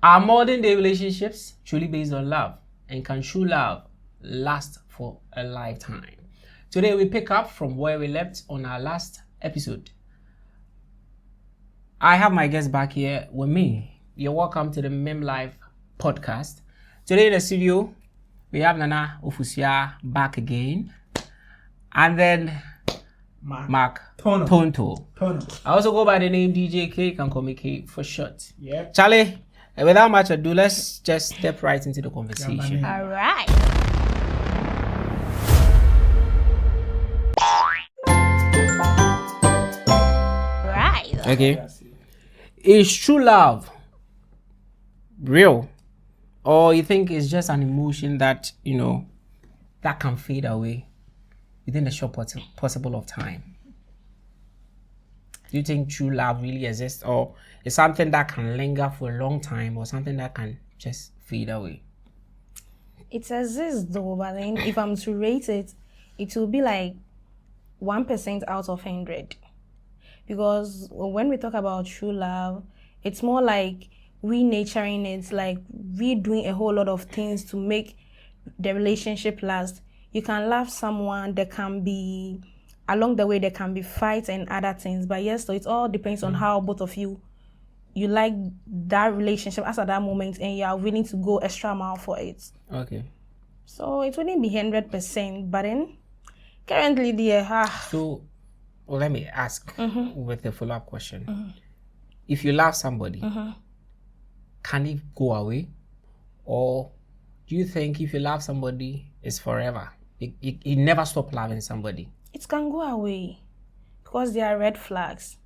Are modern day relationships truly based on love? And can true love last for a lifetime? Today we pick up from where we left on our last episode. I have my guest back here with me. You're welcome to the Mem Live podcast. Today in the studio, we have Nana Ofusia back again. And then Mark Tonto. I also go by the name DJ K. You can call me K for short. Yeah. Charlie, without much ado, let's just step right into the conversation. All right. Okay. Is true love real? Or you think it's just an emotion that, that can fade away within a short possible of time? Do you think true love really exists, or is something that can linger for a long time, or something that can just fade away? It exists though, but then if I'm to rate it, it will be like 1% out of 100. Because when we talk about true love, it's more like we nurturing it, like we doing a whole lot of things to make the relationship last. You can love someone, there can be, along the way, there can be fights and other things. But yes, so it all depends on how both of you like that relationship as at that moment, and you are willing to go extra mile for it. Okay. So it wouldn't be 100%, but then currently, So, let me ask with a follow-up question. If you love somebody, can it go away? Or do you think if you love somebody, it's forever? You never stop loving somebody? It can go away because there are red flags.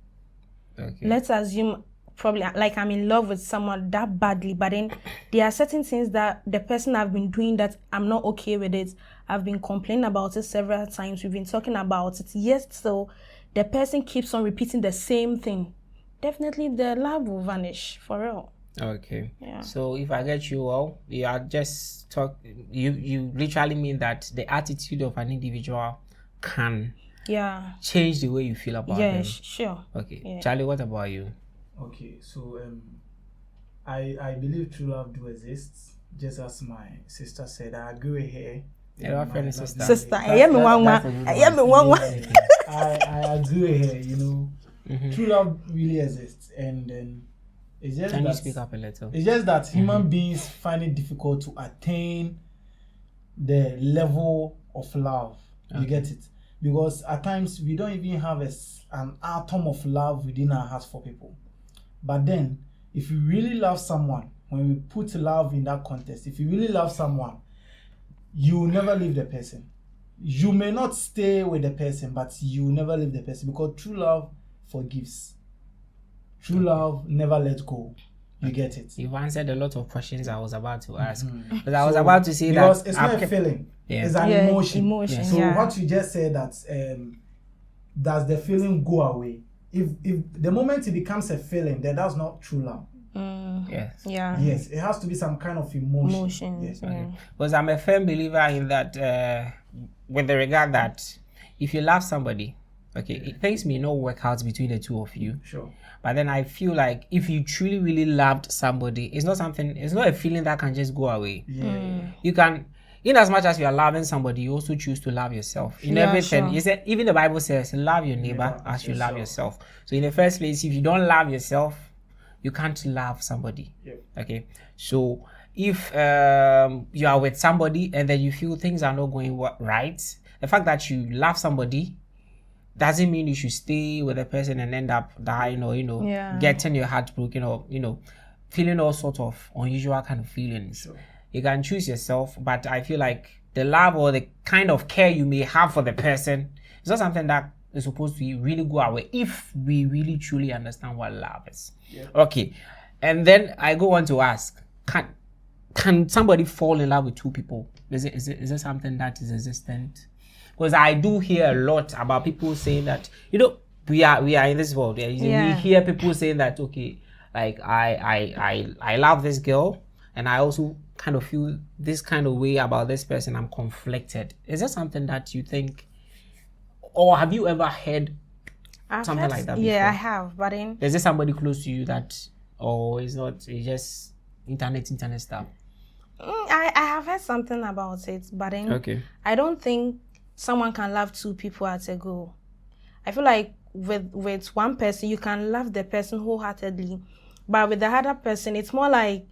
Okay. Let's assume probably like I'm in love with someone that badly, but then there are certain things that the person I've been doing that I'm not okay with it. I've been complaining about it several times. We've been talking about it. Yes, so the person keeps on repeating the same thing. Definitely the love will vanish for real. Okay. Yeah. So if I get you well, you are just you literally mean that the attitude of an individual can change the way you feel about them. Yes, sure. Okay. Yeah. Charlie, what about you? Okay, so I believe true love do exist. Just as my sister said, I agree with her. Yeah, our friend and sister. Sister, I am one. I agree with her. True love really exists, and then it's just Can that you speak up a little? it's just that human beings find it difficult to attain the level of love. You get it? Because at times we don't even have an atom of love within our hearts for people. But then, if you really love someone, when we put love in that context, if you really love someone, you will never leave the person. You may not stay with the person, but you will never leave the person, because true love forgives. True love never lets go. You get it? You've answered a lot of questions I was about to ask. But I was about to say that because it's not a feeling, it's an emotion. So what you just said, that does the feeling go away? If the moment it becomes a feeling, then that's not true love. Yes. Yeah. Yes, it has to be some kind of emotion. Yes. Yeah. Because I'm a firm believer in that, with the regard that if you love somebody, things may not work out between the two of you. Sure. But then I feel like if you truly, really loved somebody, it's not a feeling that can just go away. Yeah. You can, in as much as you are loving somebody, you also choose to love yourself. In everything, sure. you said, even the Bible says, love your neighbor as you love yourself. So in the first place, if you don't love yourself, you can't love somebody. Yep. Okay. So if you are with somebody and then you feel things are not going right, the fact that you love somebody doesn't mean you should stay with a person and end up dying or getting your heart broken or feeling all sorts of unusual kind of feelings. Sure. You can choose yourself, but I feel like the love or the kind of care you may have for the person is not something that is supposed to really go away if we really truly understand what love is. Yeah. Okay, and then I go on to ask, can somebody fall in love with two people? Is it something that is existent? Because I do hear a lot about people saying that, we are in this world. We hear people saying that, like I love this girl and I also kind of feel this kind of way about this person. I'm conflicted. Is that something that you think, or have you ever heard something like that before? Yeah, I have. But then is there somebody close to you that, or is not? It's just internet stuff? I have heard something about it, but then Okay. I don't think someone can love two people at a go. I feel like with one person, you can love the person wholeheartedly, but with the other person, it's more like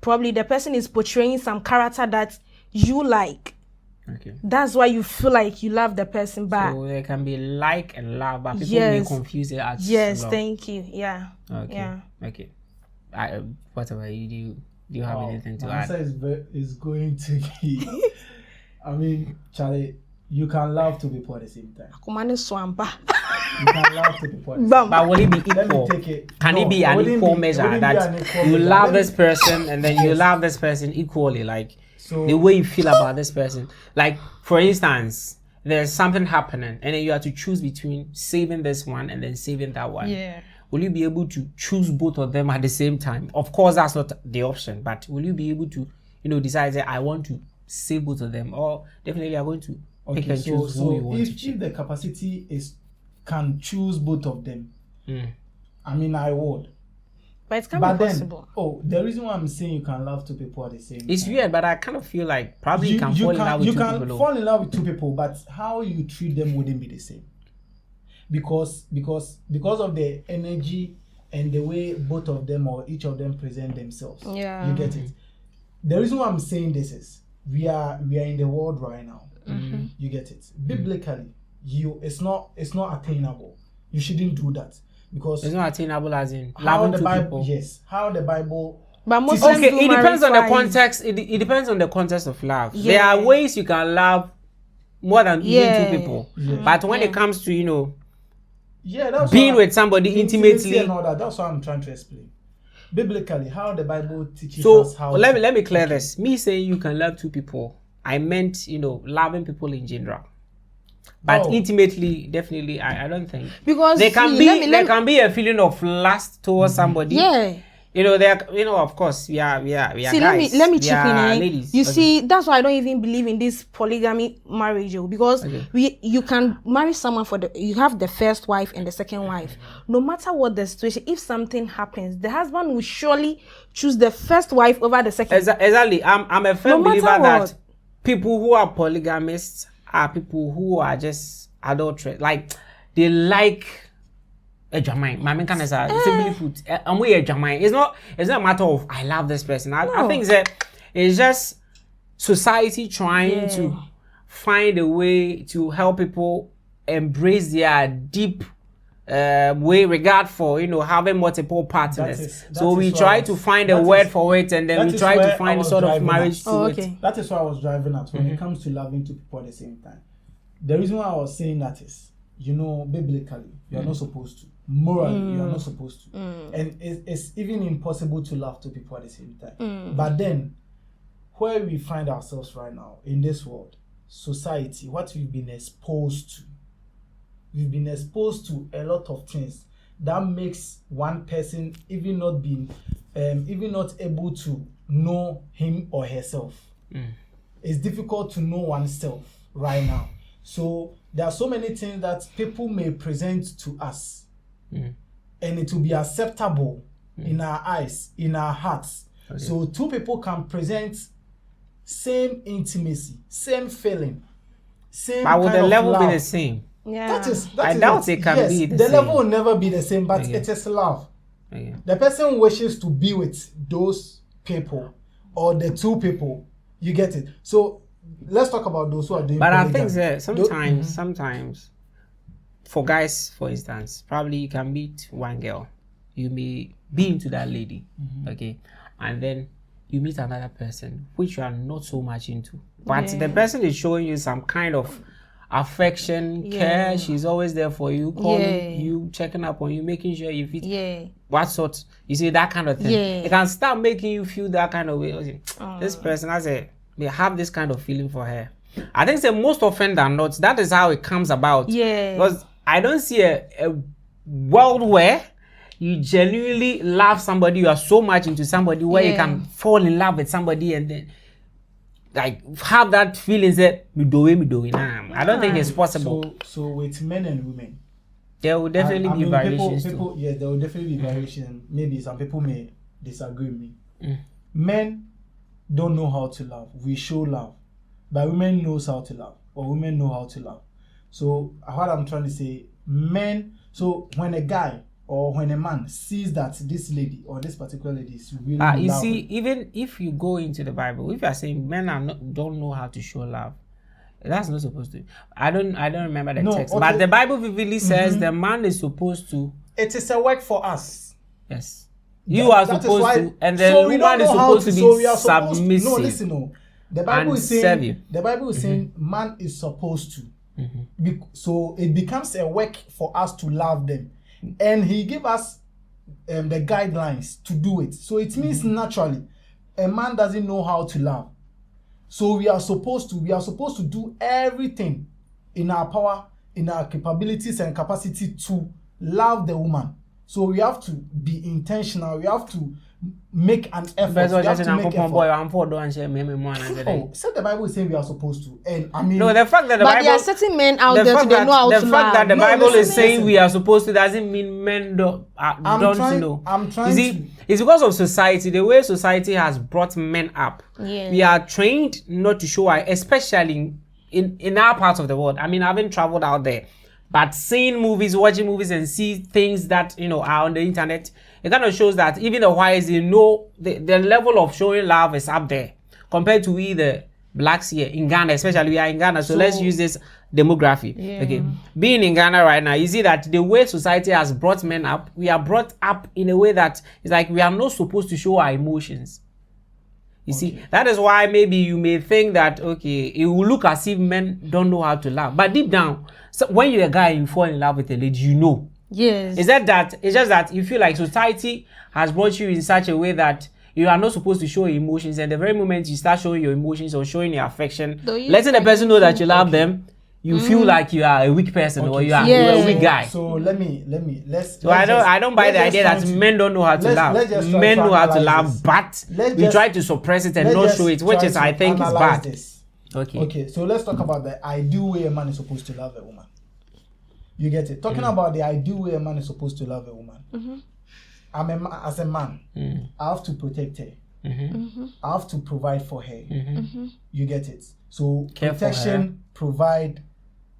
probably the person is portraying some character that you like. Okay. That's why you feel like you love the person back. So there can be like and love, but people Yes. may confuse it as Yes, love. thank you. Yeah. Okay. Yeah. Okay. Whatever you do you have anything to my add? answer is going to be. I mean, Charlie, you can love two people at the same time. Kumane swampa. You can love two people at the same time. But will it be Let me equal? take it. Can it be an wouldn't equal be- measure wouldn't be that an equal you measure. love Let me- this person and then you Yes. love this person equally, like So- the way you feel about this person? Like, for instance, there's something happening and then you have to choose between saving this one and then saving that one. Yeah. Will you be able to choose both of them at the same time? Of course, that's not the option, but will you be able to, decide that I want to save both of them, or definitely I'm going to pick Okay, and choose who you want to if choose? the capacity can choose both of them, Mm. I mean, I would. But it can But be then, possible. the reason why I'm saying you can love two people at the same It's time. weird, but I kind of feel like probably you can fall in love with you two can people. fall in love with two people, but how you treat them wouldn't be the same. Because of the energy and the way both of them or each of them present themselves. Yeah. You get it. The reason why I'm saying this is we are in the world right now. Mm-hmm. You get it. Biblically, it's not attainable. You shouldn't do that because It's not attainable as in how loving the two Bible, people. yes, how the Bible. But most Okay, do it marry depends on the twice. context. It depends on the context of love. There Yeah. are ways you can love more than even Yeah. two people. Yeah. But when Yeah. it comes to Yeah, that's being what with somebody intimacy intimately. and all that. That's what I'm trying to explain. Biblically, how the Bible teaches So us how. let me clear this. Me saying you can love two people, I meant loving people in general. But Oh. intimately, definitely, I don't think Because there can see, be let me- can be a feeling of lust towards somebody. Yeah. Of course, we are See, guys. let me We chip are in. ladies. You Okay. see, that's why I don't even believe in this polygamy marriage, because Okay. you can marry someone you have the first wife and the second wife. No matter what the situation, if something happens, the husband will surely choose the first wife over the second. Exactly. I'm a firm No matter believer that what. people who are polygamists are people who are just adulterous. Like they like a Jamaican. My man can say simply put, and we a Jamaican. It's not a matter of I love this person. I No. think that it's just society trying to find a way to help people embrace their deep regard for having multiple partners. That So is we what try I to was- find a that word is- for it, and then that we is try where to I find a was sort of driving at. marriage to Oh, it. okay. That is what I was driving at when it comes to loving two people at the same time. The reason why I was saying that is, biblically, you are not supposed to. Morally, you are not supposed to. And it's even impossible to love two people at the same time. But then, where we find ourselves right now, in this world, society, what we've been exposed to, we've been exposed to a lot of things that makes one person even not able to know him or herself. It's difficult to know oneself right now. So there are so many things that people may present to us, and it will be acceptable in our eyes, in our hearts. Okay. So two people can present same intimacy, same feeling, same But will kind the of level love. be the same? Yeah. That is I doubt it can be the the same. level will never be the same, but Okay. it is love. Okay. The person wishes to be with those people or the two people. You get it? So let's talk about those who are doing But I polygamy. think that sometimes, for guys, for instance, probably you can meet one girl, you may be into that lady, okay, and then you meet another person which you are not so much into, but the person is showing you some kind of affection, care. She's always there for you, calling you, checking up on you, making sure you fit. Yeah. What sort? You see that kind of thing. Yeah. It can start making you feel that kind of way. This person may have this kind of feeling for her. I think that most often than not, that is how it comes about. Yeah. Because I don't see a world where you genuinely love somebody, you are so much into somebody where you can fall in love with somebody and then like have that feeling that me do it. Nah, I don't think it's possible. So with men and women, There will definitely I be mean, variations people, too. yeah, there will definitely be variation. Maybe some people may disagree with me. men don't know how to love. We show love, but women knows how to love, or women know how to love. So what I'm trying to say, men. So when a guy or when a man sees that this lady or this particular lady is really you loving, see, even if you go into the Bible, if you are saying men don't know how to show love, that's not supposed to. I don't remember the text, but the Bible vividly says the man is supposed to. It is a work for us. Yes, you are supposed to, and the woman is supposed to be submissive. No, listen, no. The Bible is saying. The Bible is saying man is supposed to. So it becomes a work for us to love them, and he give us the guidelines to do it. So it means naturally a man doesn't know how to love, so we are supposed to do everything in our power, in our capabilities and capacity to love the woman. So we have to be intentional. We have to make an effort. We have to make effort. Oh, so the Bible is saying we are supposed to. And I mean, no, the fact that the Bible, there are certain men out there who don't know how to love. The fact that the Bible is saying we are supposed to doesn't mean men don't know. I'm trying to. It's because of society, the way society has brought men up. Yeah. We are trained not to show, especially in our part of the world. I mean, I haven't traveled out there, but seeing movies, watching movies, and see things that are on the internet, it kind of shows that even the whites, they know the level of showing love is up there compared to we the blacks here in Ghana, especially we are in Ghana. So let's use this demography. Yeah. Okay, being in Ghana right now, you see that the way society has brought men up, we are brought up in a way that it's like we are not supposed to show our emotions. You see, that is why maybe you may think that, okay, it will look as if men don't know how to love. But deep down, so when you're a guy and you fall in love with a lady, you know. Yes. It's just that you feel like society has brought you in such a way that you are not supposed to show your emotions. And the very moment you start showing your emotions or showing your affection, letting the person know that you love them, you feel like you are a weak person or you are a weak guy. So let's. So I don't buy the idea that men don't know how to love. Men know how to love, but we try to suppress it and not show it, which is I think is bad. Okay. So let's talk about the ideal way a man is supposed to love a woman. You get it? Talking about the ideal way a man is supposed to love a woman. As a man, I have to protect her. I have to provide for her. You get it? So protection, provide,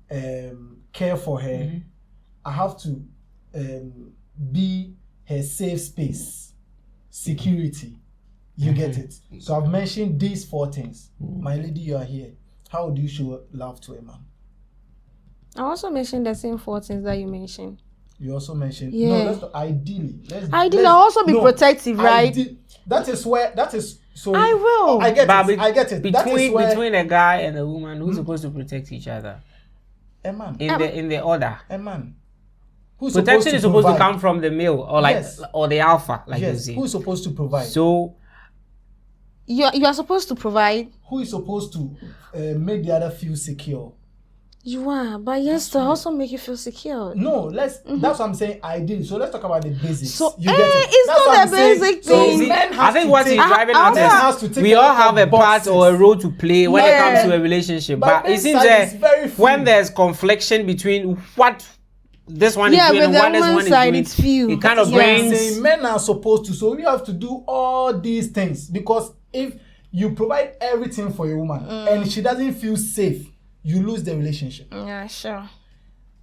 care for her. I have to be her safe space, security. You get it? So I've mentioned these 4 things. My lady, you are here. How do you show love to a man? I also mentioned the same 4 things that you mentioned. You also mentioned ideally. I'll also be protective, right? That is so. I will. I get it. Between a guy and a woman, who's supposed to protect each other? A man. In the order. A man. Protection is supposed to come from the male or the alpha, like you say. Who's supposed to provide? So you are supposed to provide. Who is supposed to make the other feel secure? You are, but yes, to also make you feel secure. No, that's what I'm saying. Ideally, so let's talk about the basics. So you get it. It's not the basic thing. I think what he's driving at is we all have a part or a role to play when it comes to a relationship. But it seems that when there's confliction between what this one is doing and what this one is doing, it kind of brings. Men are supposed to, so we have to do all these things, because if you provide everything for a woman and she doesn't feel safe, you lose the relationship. Yeah, sure.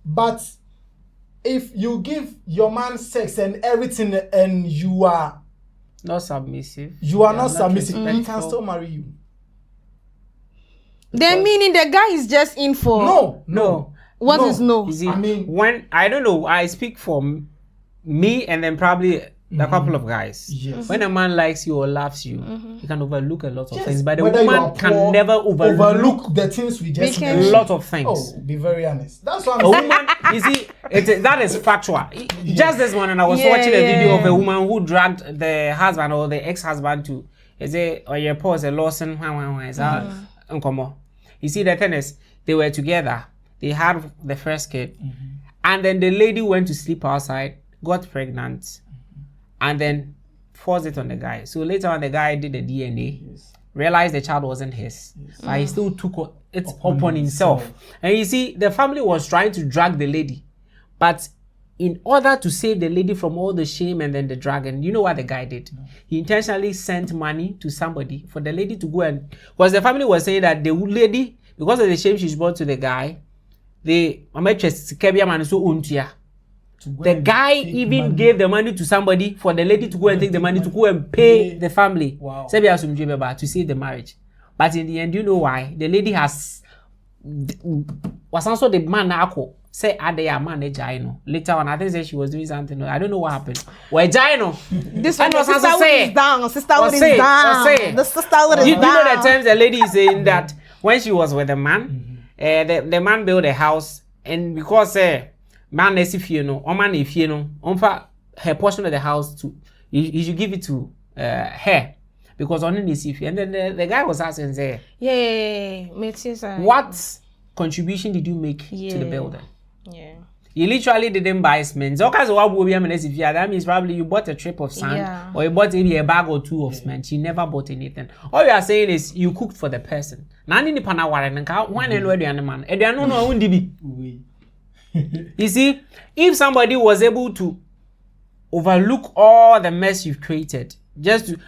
But if you give your man sex and everything and you are not submissive, he can still marry you. Then meaning the guy is just in for no. What is no? You see, when I don't know, I speak for me and then probably a couple of guys. Yes. When a man likes you or loves you, he can overlook a lot of things. But the woman can never overlook the things we just mentioned. A lot of things. Oh, be very honest. That's what I'm saying. Woman, you see, that is factual. Just this morning, I was watching a video of a woman who dragged the husband or the ex-husband to, or your pause a Lawson. You see, the thing is, they were together. They had the first kid, and then the lady went to sleep outside, got pregnant, and then forced it on the guy. So later on, the guy did the DNA, realized the child wasn't his, but he still took it upon himself. And you see, the family was trying to drag the lady, but in order to save the lady from all the shame and then the dragon, you know what the guy did? He intentionally sent money to somebody for the lady to go and, because the family was saying that the lady, because of the shame she's brought to the guy, the guy even gave the money to somebody for the lady to go and take the money to go and pay the family. Wow. To save the marriage. But in the end, you know why? The lady was also the man say man later on. I think say she was doing something. I don't know what happened. This one was sisterhood say is down. Sisterhood is down. The sisterhood is down. You know the times the lady is saying that when she was with the man, the man built a house, and because man is if you know, or man if you know, her portion of the house to you should give it to her. Because on this if and then the guy was asking say, what contribution did you make to the building? Yeah. You literally didn't buy cement. That means probably you bought a trip of sand or you bought maybe a bag or two of cement. You never bought anything. All you are saying is you cooked for the person. You see, if somebody was able to overlook all the mess you've created just to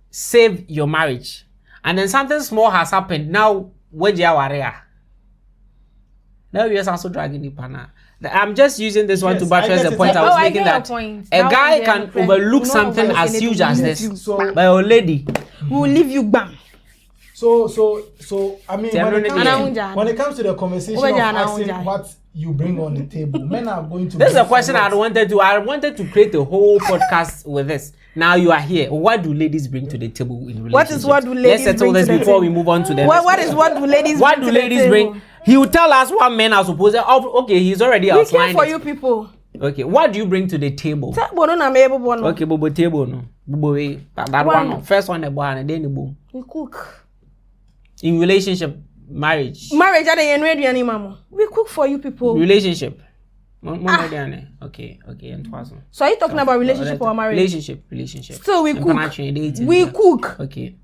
save your marriage, and then something small has happened, now where you are? Now you're also dragging the pana. I'm just using this one to buttress the point I was making that a guy can overlook something as huge as this, but a lady will leave you bam. So I mean, when it comes to the conversation of asking what you bring on the table, men are going to. This is a question I wanted to create a whole podcast with this. Now you are here. What do ladies bring to the table in relationships? What do ladies Let's settle this before we move on to the next. What do ladies what do ladies bring? He will tell us what men are supposed to. Okay, he's already outlined. We care for you people. Okay, what do you bring to the table? Okay, bobo table no. Bobo that one. First one the boy and then the boom. We cook. In relationship, marriage. Marriage are the ready any mama. We cook for you people. Relationship. Okay, and twaso. So are you talking about relationship or marriage? Relationship. Still we cook. We cook. Okay.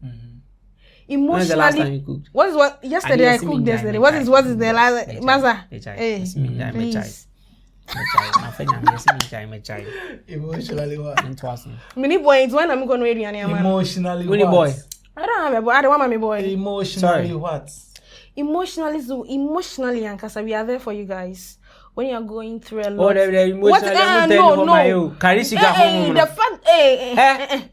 Emotionally. When is the last time you cooked? What yesterday I cooked yesterday. What is the last Maza? Please. Emotionally what? Mini boy, it's when I'm going to read you. Emotionally what? Boy. I don't have a boy. I don't want my boy. Emotionally what? Emotionally, and Kasa, we are there for you guys. When you are going through a lot.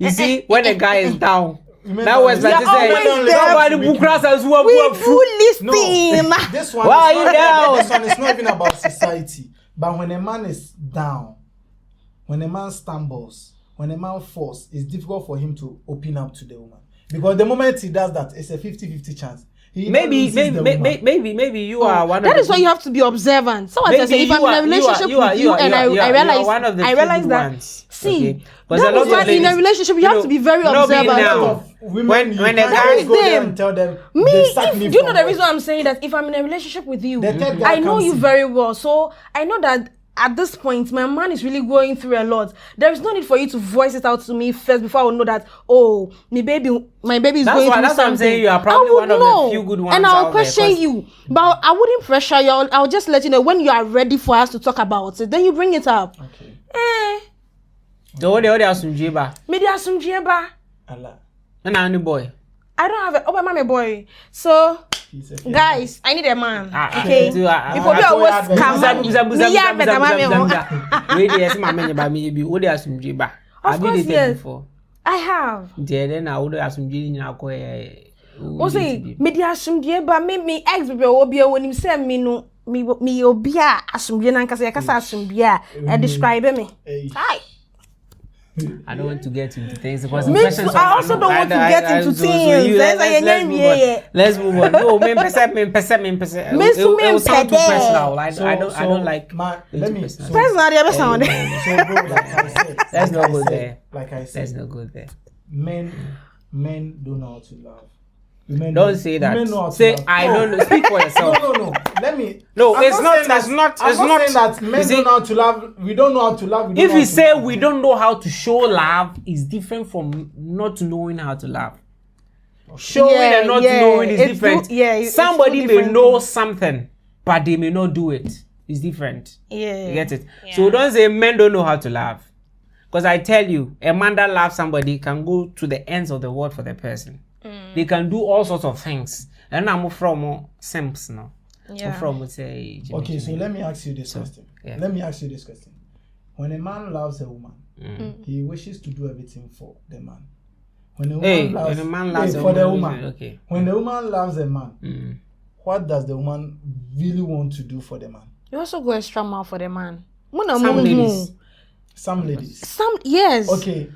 You see, when a guy is down, that was like somebody book us as well. We fully steam. This one why are you down? This one is not even about society. But when a man is down, when a man stumbles, when a man falls, it's difficult for him to open up to the woman. Because the moment he does that, it's a 50-50 chance. Maybe you are one of that is why you have to be observant. So I say if I'm in a relationship with you and I realize that see that is why in a relationship you have to be very observant. When the guys go there and tell them do you know the reason I'm saying that? If I'm in a relationship with you, I know you very well, so I know that at this point, my man is really going through a lot. There is no need for you to voice it out to me first before I will know that, oh, my baby is going through something. That's what I'm saying. You are probably one of the few good ones. And I'll question you. But I wouldn't pressure you. I'll just let you know when you are ready for us to talk about it. Then you bring it up. Okay. And boy. I don't have a mommy boy. So guys, I need a man. Okay. People be always come. Of course, yes. I have. Then I would assume also, media assume but me ex be obi when him say me no me obi a assume na nkasa yakasa assume a describe me. Hi. I don't want to get into things because I also don't want to get into things. Let's move on. No, me sound too personal. I don't like. Let me. Personal, Let's not go there. Like I said, let's not go there. Men don't know how to love. Don't say that. Say I don't know. Speak for yourself. No. Let me. No, it's not. I'm not saying that men don't know how to love. We don't know how to love. If you say we don't know how to show love, is different from not knowing how to love. Showing and not knowing is different. Somebody may know something, but they may not do it. is different. Yeah. You get it? Yeah. So don't say men don't know how to love. Because I tell you, a man that loves somebody can go to the ends of the world for the person. They can do all sorts of things. And I'm from Sims now. Yeah. I'm from say. Okay, so let me ask you this question. Let me ask you this question. When a man loves a woman, he wishes to do everything for the man. When a woman loves for the woman, okay. When the woman loves a man, what does the woman really want to do for the man? You also go extra mile for the man. Some ladies. Yes. Okay.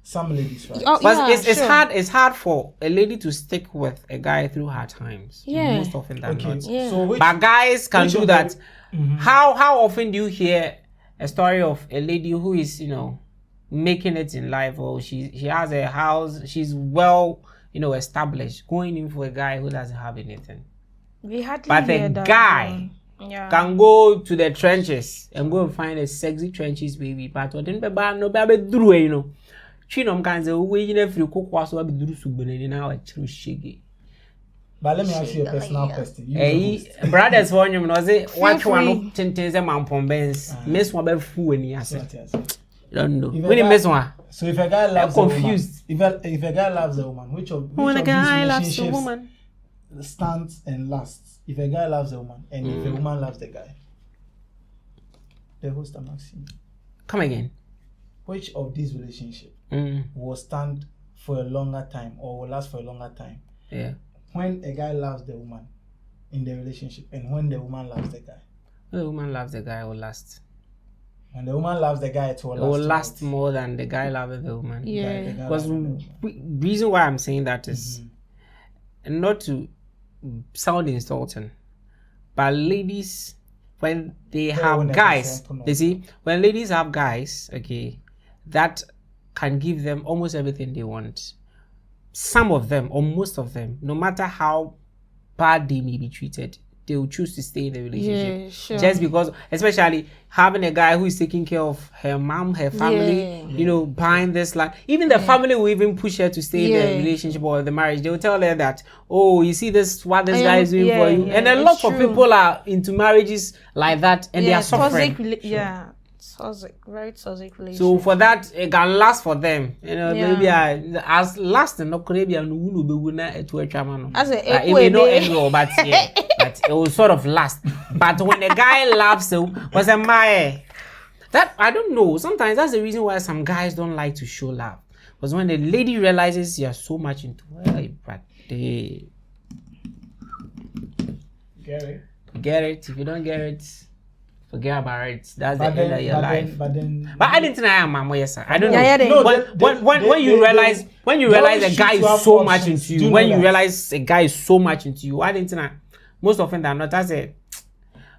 Some ladies, right? But yeah, it's hard for a lady to stick with a guy through hard times. Yeah. Most often than not. Yeah. So but guys can do that. How often do you hear a story of a lady who is, making it in life, or she has a house, she's well, established, going in for a guy who doesn't have anything. But a guy can go to the trenches and go and find a sexy trenches baby, but then no baby Chinom can say we every cook was what be do subene now a true shiggy. But let me ask you a personal question. Brothers for you know say what one tens a man pombens miss one be fu any asset. Don't know. When you miss one. So if a guy loves confused. A woman, if a guy loves a woman, which of these relationships stands and lasts? If a guy loves a woman and if a woman loves the guy. The host I'm asking. Come again. Which of these relationships will stand for a longer time or will last for a longer time? Yeah. When a guy loves the woman in the relationship and when the woman loves the guy. When the woman loves the guy, it will last. When the woman loves the guy, it will last more than the guy loving the woman. Yeah. Because reason why I'm saying that is not to sound insulting, but ladies, when they have guys, you see, when ladies have guys, okay, that can give them almost everything they want. Some of them, or most of them, no matter how bad they may be treated, they will choose to stay in the relationship. Yeah, sure. Just because, especially having a guy who is taking care of her mom, her family, buying this land. Even the family will even push her to stay in the relationship or the marriage. They will tell her that, oh, you see this, what this guy is doing for you. And a lot of people are into marriages like that and they are suffering. Toxic, very toxic relationship. So for that, it can last for them. Maybe as last and not Caribbean to a chairman. As it may not end well, but but it will sort of last. But when a guy loves you, was a my that I don't know. Sometimes that's the reason why some guys don't like to show love. Because when the lady realizes you're so much into her, but they get it. If you don't get it, forget about it. That's the end of your life. But I didn't know Mama, yes, sir. I don't know. When you realize a guy is so much into you, when you realize a guy is so much into you, I didn't know. Most often than not, I say,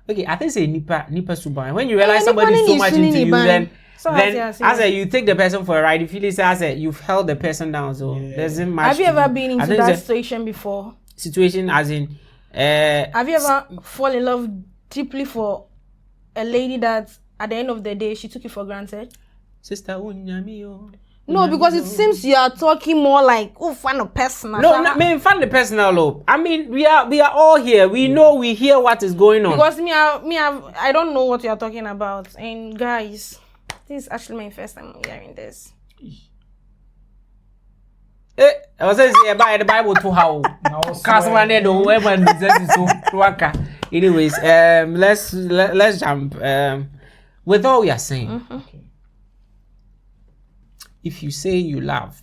okay, I think say nipa super. When you realize somebody is so much into you, then as you take the person for a ride, you feel it as you've held the person down. So doesn't matter. Have you ever been into that situation before? Situation as in, have you ever fallen in love deeply for a lady that at the end of the day she took you for granted? Sister, no, because it seems you are talking more like fun of personal. No, I mean fun the personal. I mean we are all here. We know, we hear what is going on. Because I don't know what you are talking about. And guys, this is actually my first time hearing this. I was saying about the Bible to how anyways, let's jump with all we are saying. If you say you love,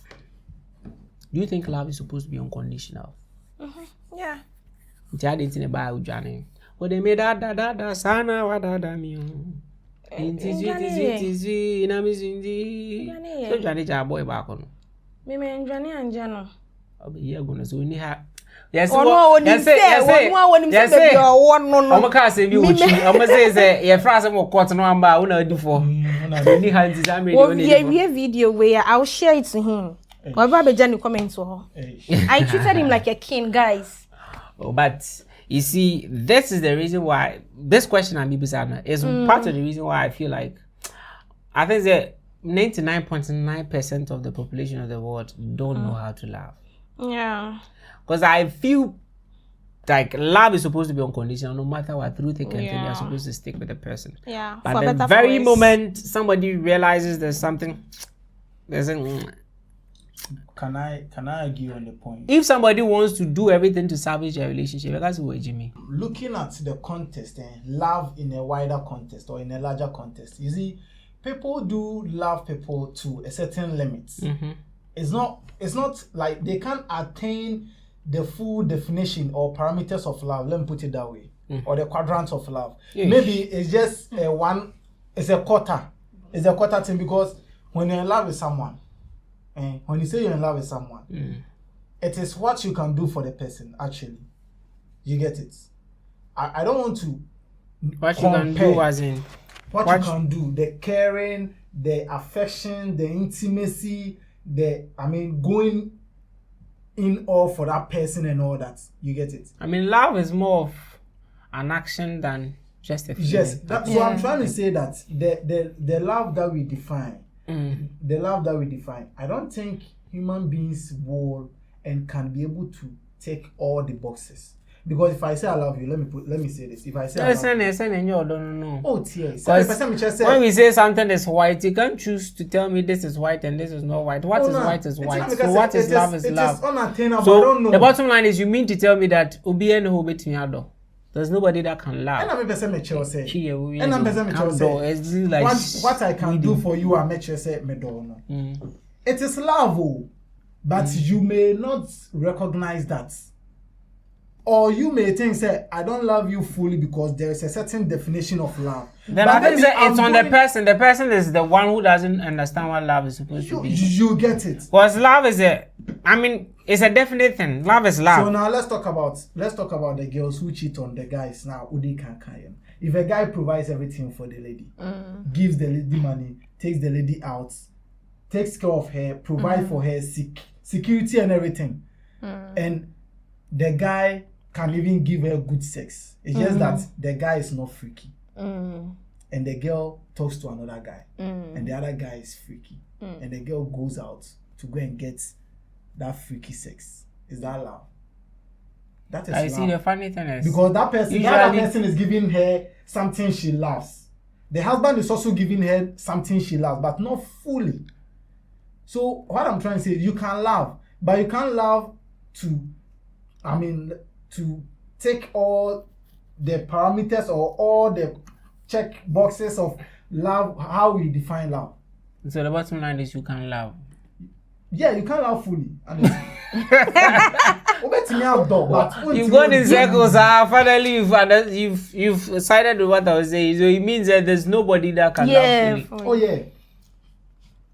do you think love is supposed to be unconditional? Yeah. What they made that sana wa da mi. So Johnny boy back on. Me Johnny and Jano. Yeah, gonna so ni ha. Yes, one say I'm can't say you I'm say your phrase more quarter number una do for. Ni ha nti video where I'll share it to him. Whatever Johnny comment to her. I treated him like a king, guys. Oh, but you see, this is the reason why this question I'm Sana is part of the reason why I feel like I think that 99.9% of the population of the world don't know how to love. Yeah. Because I feel like love is supposed to be unconditional, no matter what. Through thick and thin, Yeah. you're supposed to stick with the person. Yeah. But for the better, very for worse. moment somebody realizes there's something, there's a. Can I argue on the point? If somebody wants to do everything to salvage a relationship, that's what Jimmy. Looking at the context and love in a wider context or in a larger context, you see, people do love people to a certain limit. Mm-hmm. It's not like they can't attain the full definition or parameters of love. Let me put it that way, or the quadrants of love. Yes. Maybe it's just it's a quarter. It's a quarter thing, because when you're in love with someone, when you say you're in love with someone, it is what you can do for the person, actually. You get it? I don't want to What you can do as in what you can do, the caring, the affection, the intimacy, going in all for that person and all that. You get it? I mean, love is more of an action than just a feeling. Yes. So I'm trying to say that the love that we define, I don't think human beings will and can be able to take all the boxes. Because if I say I love you, let me say this. If I say I love you, oh tears. When we say something is white, you can't choose to tell me this is white and this is not white. What is white is white. So what is love is love. It is unattainable. So I don't know. the bottom line is, you mean to tell me that there's nobody that can love. And I'm person make say. And I'm person make say. It's like what I can do for you, I make you say me do no. It is love, but you may not recognize that. Or you may think, say, I don't love you fully because there is a certain definition of love. Then but I think it's on the person. The person is the one who doesn't understand what love is supposed to be. You get it. Because love is it's a definite thing. Love is love. So now let's talk about the girls who cheat on the guys now. If a guy provides everything for the lady, gives the lady money, takes the lady out, takes care of her, provides for her security and everything, and the guy can even give her good sex. It's just that the guy is not freaky. And the girl talks to another guy. And the other guy is freaky. And the girl goes out to go and get that freaky sex. Is that love? That is love. See, the funny thing is, because that person is giving her something she loves. The husband is also giving her something she loves, but not fully. So what I'm trying to say, you can love, but you can't love to take all the parameters or all the check boxes of love, how we define love. So the bottom line is, you can love. Yeah, you can't love fully. You've gone in circles. Finally, you've sided with what I was saying. So it means that there's nobody that can love fully. Oh yeah.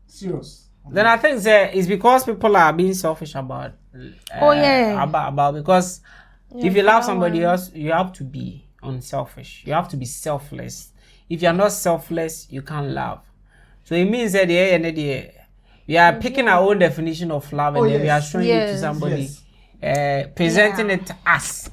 Serious. Then I think it's because people are being selfish about. Because if you love somebody else, you have to be unselfish. You have to be selfless. If you're not selfless, you can't love. So it means that we are picking our own definition of love, and then we are showing it to somebody, presenting it as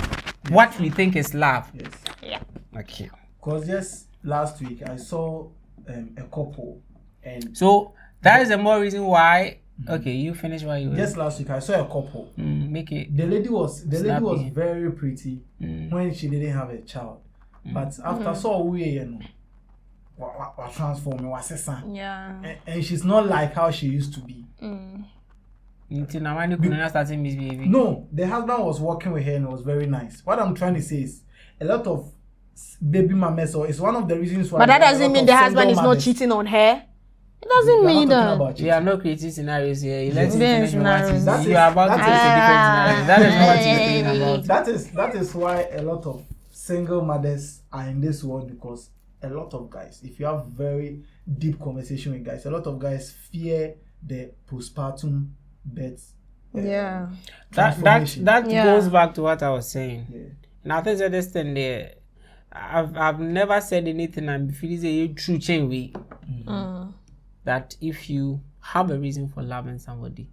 what we think is love. Yes. Yeah. Okay. Because just last week I saw a couple, and so that is the more reason why. Okay, you finish what you were. Just last week I saw a couple. Make it. The lady was very pretty when she didn't have a child, but after so we transform and she's not like how she used to be. No, the husband was working with her and it was very nice. What I'm trying to say is a lot of baby mamas, so it's one of the reasons why. But that doesn't mean the husband is not cheating on her. It doesn't mean that. We are not creating scenarios here. Let's finish you are about to take a different scenario. That is not what you're saying about. That is why a lot of single mothers are in this world, because a lot of guys, if you have very deep conversation with guys, a lot of guys fear the postpartum birth. That goes back to what I was saying. Yeah. And I think that this thing there, I've never said anything. I'm feeling a true chain way. That if you have a reason for loving somebody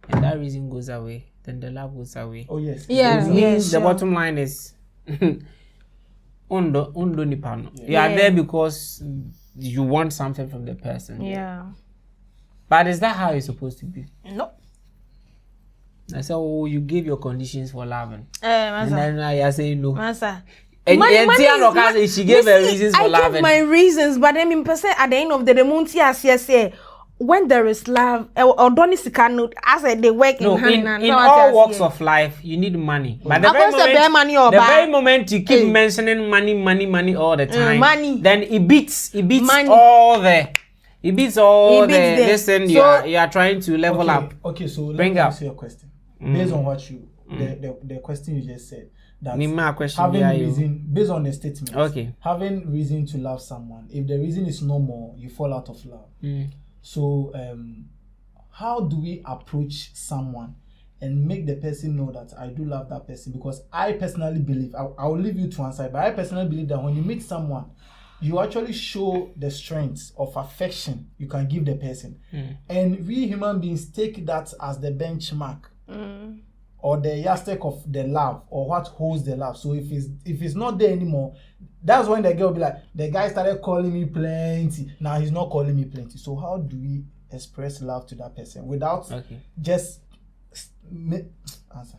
and that reason goes away, then the love goes away. Oh yes. The bottom line is undo nipano. You are there because you want something from the person. Yeah. But is that how it's supposed to be? No. I said, oh, you gave your conditions for loving. And then I say no. Masa. And she gave her reasons for loving. I gave my reasons, but I mean, at the end of the day, when there is love, or don't as they work in all walks of life, you need money. But the very moment you keep mentioning money all the time, then it beats money. all the. It beats all the. Listen, you are trying to level up. Okay, so let me answer your question. Based on what you, the question you just said. That having reason, based on the statement, having reason to love someone, if the reason is no more, you fall out of love. So how do we approach someone and make the person know that I do love that person? Because I personally believe, I will leave you to answer, but I personally believe that when you meet someone, you actually show the strength of affection you can give the person. And we human beings take that as the benchmark. Or the yardstick of the love, or what holds the love. So if it's not there anymore, that's when the girl will be like, the guy started calling me plenty. Now he's not calling me plenty. So how do we express love to that person without just answer?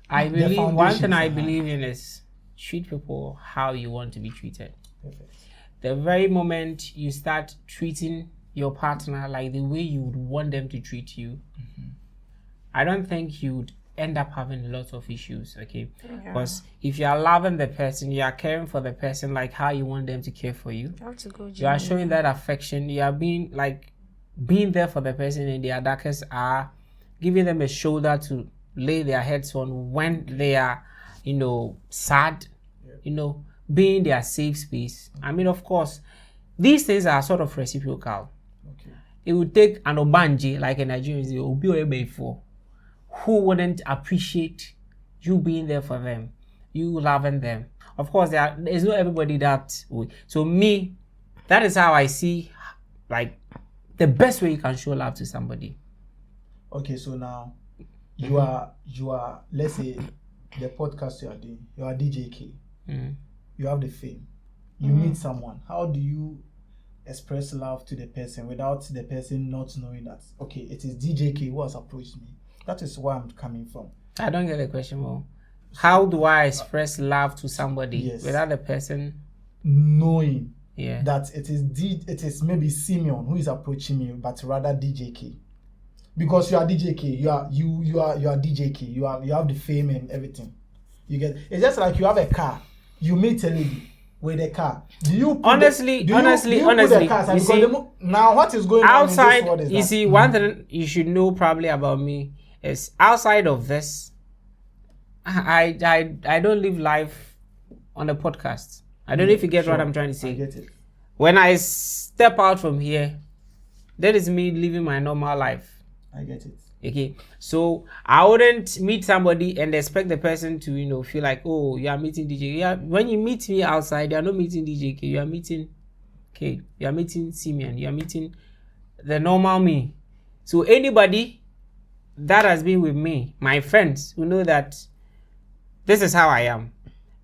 I believe one thing I believe in is treat people how you want to be treated. Perfect. The very moment you start treating your partner like the way you would want them to treat you, I don't think you'd end up having lots of issues, because if you are loving the person, you are caring for the person like how you want them to care for you. You are showing that affection. You are being there for the person in their darkest hour, giving them a shoulder to lay their heads on when they are, sad, being their safe space. I mean, of course, these things are sort of reciprocal. It would take an Obanji, like a Nigerian, who wouldn't appreciate you being there for them, you loving them. Of course, there's not everybody that way. So me, that is how I see, the best way you can show love to somebody. Okay, so now you are, let's say, the podcast you are doing, you are DJK. You have the fame. You meet someone. How do you express love to the person without the person not knowing that, okay, it is DJK who has approached me? That is where I'm coming from. I don't get the question more. How do I express love to somebody without the person knowing that it is maybe Simeon who is approaching me, but rather DJK? Because you are DJK, you are DJK, you have the fame and everything. You get it's just like you have a car, you meet a lady with a car. Do you honestly, you see, now what is going outside, on in this world is you see, one thing you should know probably about me is outside of this, I don't live life on a podcast. I don't know if you get what I'm trying to say. I get it. When I step out from here, that is me living my normal life. I get it. Okay, so I wouldn't meet somebody and expect the person to feel like, oh, you are meeting DJ. Yeah, when you meet me outside, you are not meeting DJK. You are meeting you are meeting Simeon. You are meeting the normal me. So anybody that has been with me, my friends who know that this is how I am.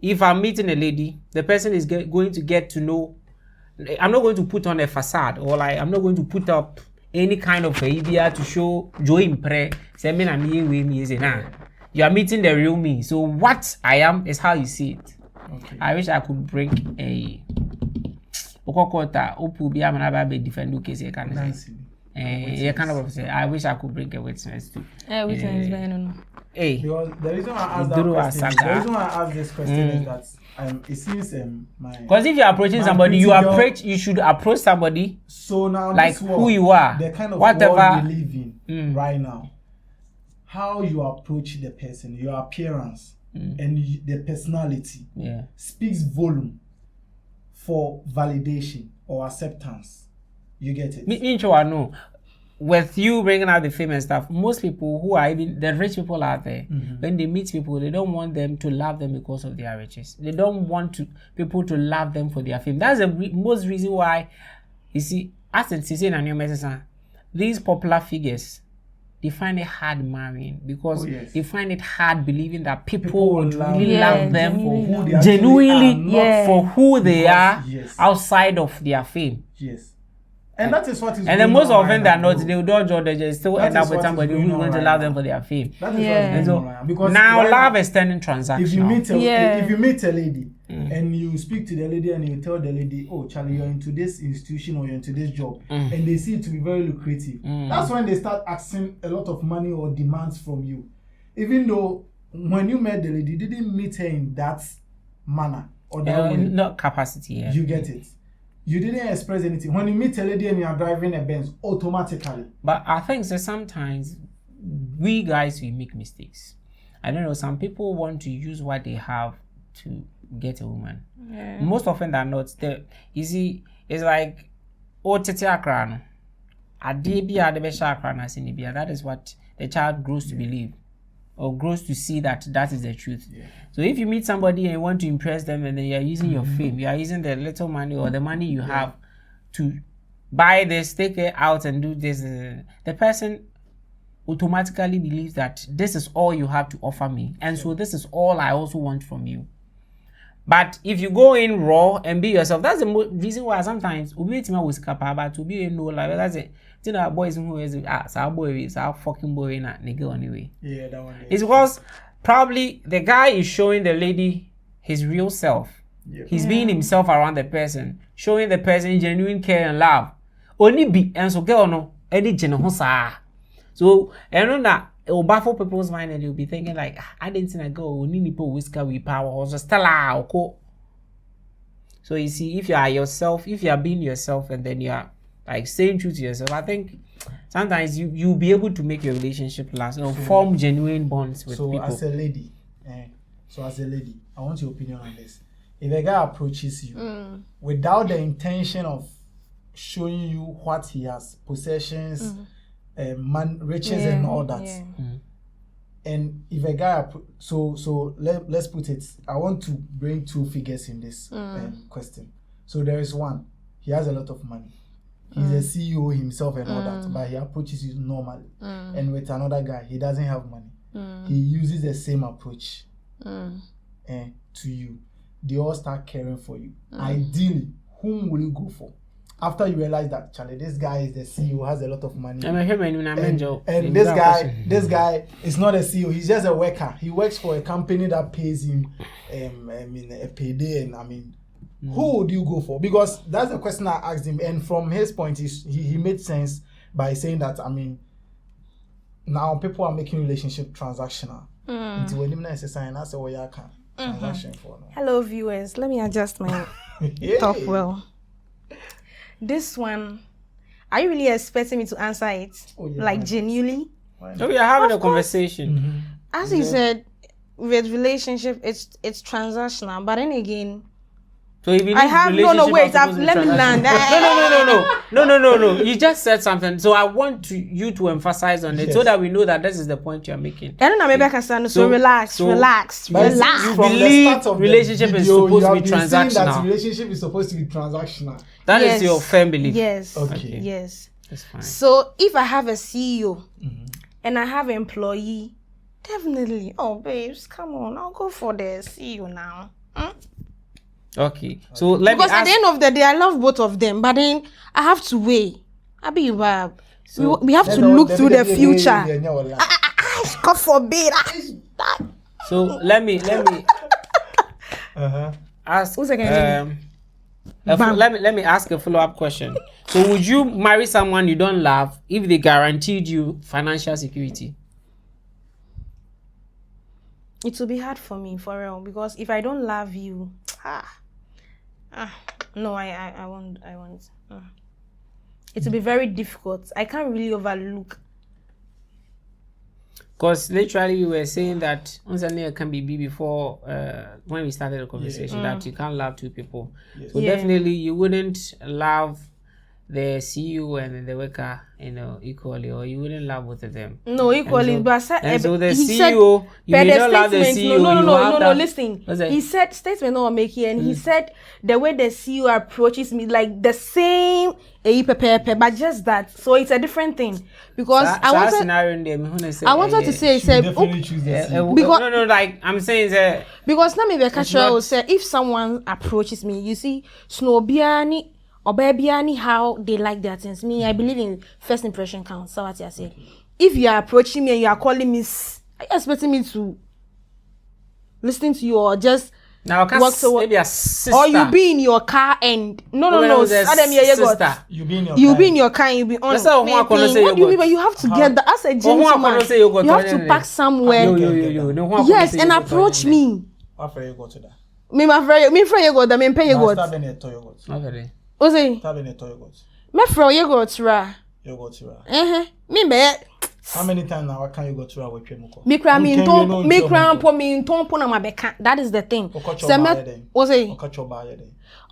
If I'm meeting a lady, the person is going to get to know. I'm not going to put on a facade, or I'm not going to put up any kind of idea to show joy impre. You are meeting the real me. So what I am is how you see it. Okay. I wish I could bring a I wish I could bring a witness too. Witness, I don't know. Because the reason why I asked this question is that it seems because if you're approaching somebody, you should approach somebody. So now like who you are, the kind of whatever world we live in right now, how you approach the person, your appearance, and the personality speaks volume for validation or acceptance. You get it? Me I know. With you bringing out the fame and stuff, most people who are even the rich people out there, when they meet people, they don't want them to love them because of their riches. They don't want people to love them for their fame. That's the most reason why, you see, as it's saying in your message, these popular figures, they find it hard marrying because they find it hard believing that people would really love them for who they genuinely for who they are outside of their fame. Yes. And that is what is and the most going on often right than now, not, they will dodge or they just still That end up is with what is somebody going who's on going to right love now. them for their fame. That is Yeah. what's going on right now. Because Now right love now, is turning transactional. if you meet a lady Mm. and you speak to the lady and you tell the lady, oh Charlie, you're into this institution or you're into this job, Mm. and they see it to be very lucrative, that's when they start asking a lot of money or demands from you. Even though when you met the lady, you didn't meet her in that manner or that way. Not capacity. Yeah. You get it. You didn't express anything. When you meet a lady and you are driving a Benz, automatically. But I think that sometimes we guys we make mistakes. I don't know. Some people want to use what they have to get a woman. Yeah. Most often than not, you see, it's like tete akra no. Ade bi ade be sha akra na sini bia. That is what the child grows to believe or grows to see that is the truth. Yeah. So if you meet somebody and you want to impress them and then you are using your fame, you are using the little money or the money you have to buy this, take it out and do this, the person automatically believes that this is all you have to offer me, and so this is all I also want from you. But if you go in raw and be yourself, that's the reason why sometimes we was capable to be in no like that's it. You know, boys who is our boy is our fucking boy na nigga anyway. Yeah, that one. It's because probably the guy is showing the lady his real self. Yep. He's being himself around the person, showing the person genuine care and love. Only be and so girl no any genuine sa. So and on that it will baffle people's mind and you'll be thinking like I didn't see a girl who need people whisker with power or just tell. So you see, if you are yourself, if you are being yourself and then you are like staying true to yourself, I think sometimes you'll be able to make your relationship last or form genuine bonds with people. As a lady, I want your opinion on this. If a guy approaches you without the intention of showing you what he has, possessions, riches and all that, and if a guy let's put it, I want to bring two figures in this question. So there is one, he has a lot of money, he's a CEO himself and all that, but he approaches you normally, and with another guy he doesn't have money, he uses the same approach to you. They all start caring for you. Ideally, whom will you go for? After you realize that Charlie, this guy is the CEO, has a lot of money, and this guy is not a CEO, he's just a worker. He works for a company that pays him a payday, and who would you go for? Because that's the question I asked him, and from his point, he made sense by saying that now people are making relationship transactional. Until when you say that's a way I can transaction for now. Hello viewers, let me adjust my top well. This one, are you really expecting me to answer it? Like genuinely? So we are having a conversation. As you said, with relationship, it's transactional. But then again, so if you I have let me land. No. You just said something, so I want you to emphasize on it so that we know that this is the point you're making. I don't know, maybe I can stand. So relax. You believe relationship is supposed to be transactional. That relationship is supposed to be transactional. That is your firm belief. Yes. Okay. Yes. That's fine. So if I have a CEO and I have an employee, definitely. Oh, babes, come on, I'll go for the CEO now. Okay. So let me because at the end of the day, I love both of them, but then I have to weigh. So we have to look through the future. God forbid. So let me ask. Let me ask a follow-up question. So would you marry someone you don't love if they guaranteed you financial security? It will be hard for me, for real, because if I don't love you, no, I won't. It will be very difficult. I can't really overlook. Because literally you were saying that only can be before when we started the conversation that you can't love two people. Yes. So definitely you wouldn't love the CEO and the worker, equally, or you wouldn't love both of them. No, equally. But so the CEO, you may not love the CEO. No. Listen, he said statement not making, and he said the way the CEO approaches me, like the same, but just that. So it's a different thing because I wanted to say, definitely choose the CEO. Because like I'm saying because now maybe a casual will say if someone approaches me, you see, Snowbiani. or baby how they like their things. Me, I believe in first impression counts. So what I say. If you are approaching me and you are calling me, are you expecting me to listen to you or just now walk to maybe a sister, or you be in your car and no. sister. You be in your You car. be in your car and you be on. That's how What do you mean? But you have to get that as a gentleman. You have to park somewhere. Yes, and approach me. How far you go to that? Me friend you got that me pay you got. Stab in a toy yogurt. Okay. O say. Stab in a toy yogurt. Me friend you got ra. Yogurt ra. Me be. How many times now can you go to our Chemuko? Me cry me po na mabeka. That is the thing. Say me o say.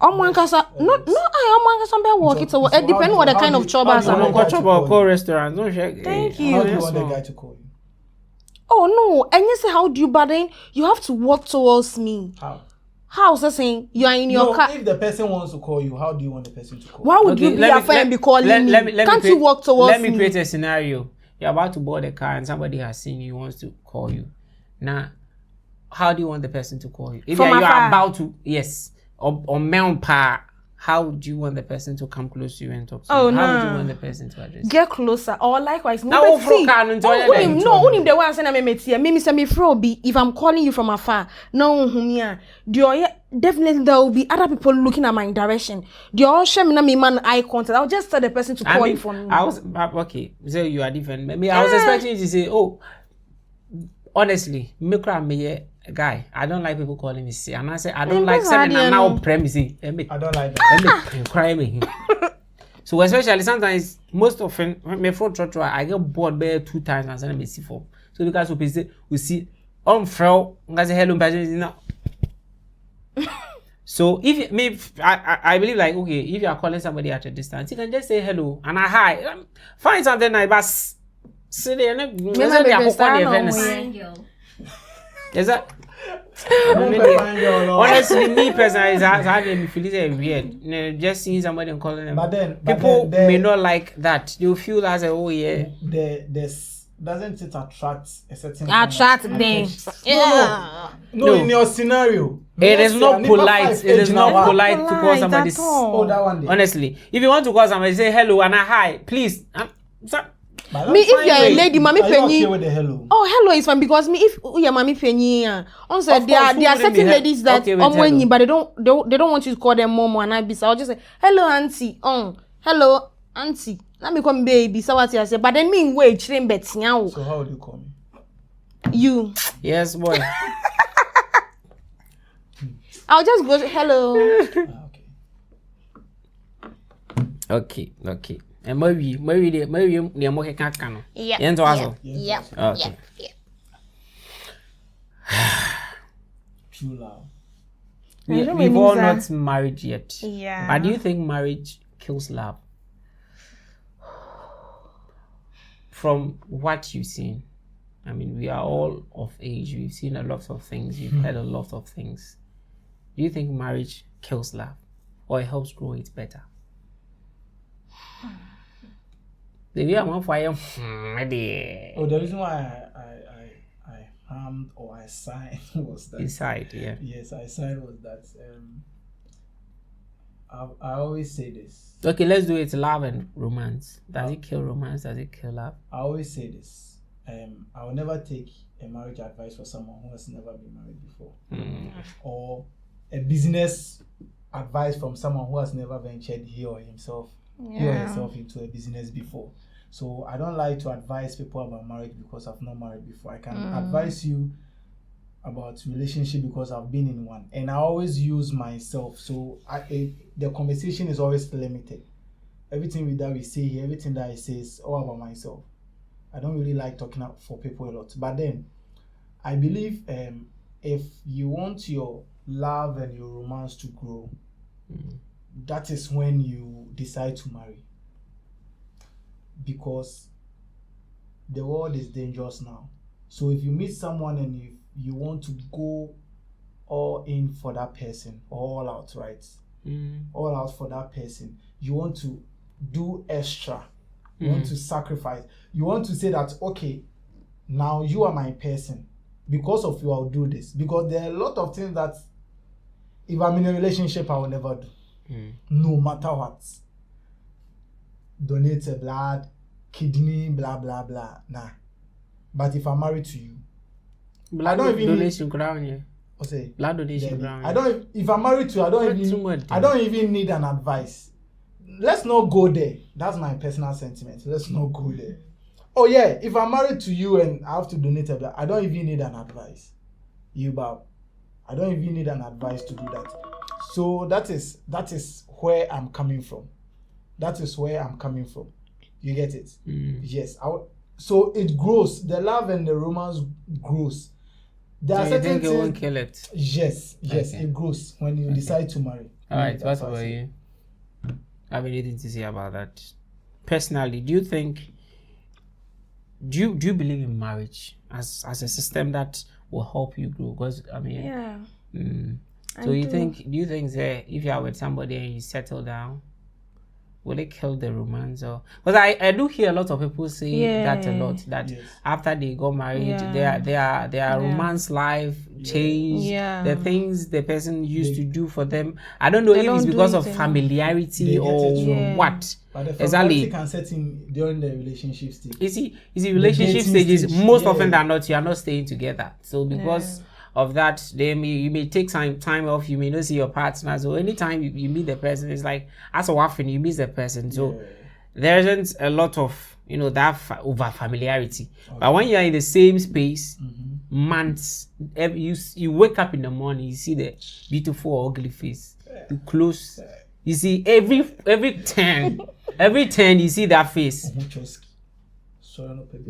Omankasa no I omankasa be work it it depends what the kind of job as I'm going to call restaurant. Don't check. Thank you. How do you want the guy to call you? Oh no, and you say how do you but then you have to walk towards me. How saying you are in your car? If the person wants to call you, how do you want the person to call? Why would you be afraid and be calling me? Can't you walk towards me? Let me create a scenario. You're about to board a car and somebody has seen you, wants to call you. Now, how do you want the person to call you? If you are about to, yes, or mount par, how do you want the person to come close to you and talk to you? How would you want the person to address you? Get closer or likewise. No, only the one saying I'm here. Me say me frobi. If I'm calling you from afar, no definitely there will be other people looking at my direction. Do all share me man eye contact? I'll just tell the person to call you for me. I was okay. So you are different. I was expecting you to say, oh, honestly, me guy, I don't like people calling me see. And I say I don't like saying now premise. I don't like that. Cry me. So especially sometimes, most often, me for I get bored by 2 times and send me see for. So because we see on Frau, I say hello, now. So I believe like okay, if you are calling somebody at a distance, you can just say hello and a hi. Find something like bus. Sit there and is that? Honestly, me personally, I feel weird. Just seeing somebody and calling them. But people may not like that. You feel as a oh yeah. Doesn't it attract a certain things? No, in your scenario. It is not polite. It is not polite to call somebody. Oh, that one day. Honestly, if you want to call somebody, say hello and a hi, please. Me if you are a lady, mommy penny. Okay with the hello? Oh, hello is fine because me if you are mommy penny, also there are certain ladies that but they don't want you to call them mom and I be so I'll just say hello auntie, hello auntie. Let me come baby. So what you say? But then me wait, train bet now. So how would you call me? You. Yes, boy. I'll just go hello. Okay. And maybe the more can. Yeah. Okay. True love. We've all not married yet. Yeah. But do you think marriage kills love? From what you've seen, I mean, we are all of age. We've seen a lot of things. We've heard a lot of things. Do you think marriage kills love, or it helps grow it better? The reason why I harmed or I signed was that. Inside, yeah. Yes, I signed was that. I always say this. Okay, let's do it. Love and romance. Does it kill romance? Does it kill love? I always say this. I will never take a marriage advice for someone who has never been married before, or a business advice from someone who has never ventured he or herself into a business before. So I don't like to advise people about marriage because I've not married before. I can advise you about relationship because I've been in one, and I always use myself. So the conversation is always limited. Everything that we say here, everything that I say is all about myself. I don't really like talking out for people a lot. But then I believe if you want your love and your romance to grow, that is when you decide to marry. Because the world is dangerous now. So if you meet someone and you want to go all in for that person, all out, right? All out for that person. You want to do extra. You want to sacrifice. You want to say that, okay, now you are my person. Because of you, I'll do this. Because there are a lot of things that if I'm in a relationship, I will never do. No matter what. Donate a blood, kidney, blah blah blah. Nah. But if I'm married to you, blood donation crown you. Say blood donation crown. I don't. If I'm married to you, I don't even need an advice. Let's not go there. That's my personal sentiment. Let's not go there. Oh yeah, if I'm married to you and I have to donate a blood, I don't even need an advice. You bow. I don't even need an advice to do that. So that is where I'm coming from. That is where I'm coming from. You get it? Yes. So it grows. The love and the romance grows. There are certain things. You won't kill it? Yes. Okay. It grows when you decide to marry. All right. What about you? I have anything to say about that. Personally, do you believe in marriage as a system that will help you grow? Because I mean, yeah. So do you think that if you are with somebody and you settle down, will it kill the romance? Or because I do hear a lot of people say that a lot, that after they got married, their romance life changed. The things the person used to do for them, I don't know if it's because of familiarity or what. But the familiarity can set in during the relationship stage. You see relationship stages most often than not you are not staying together. So because of that, you may take some time off, you may not see your partner. So anytime you meet the person, it's like as often you miss the person. So there isn't a lot of that over familiarity. Okay. But when you are in the same space, months, you wake up in the morning, you see the beautiful or ugly face. You close, you see every turn you see that face.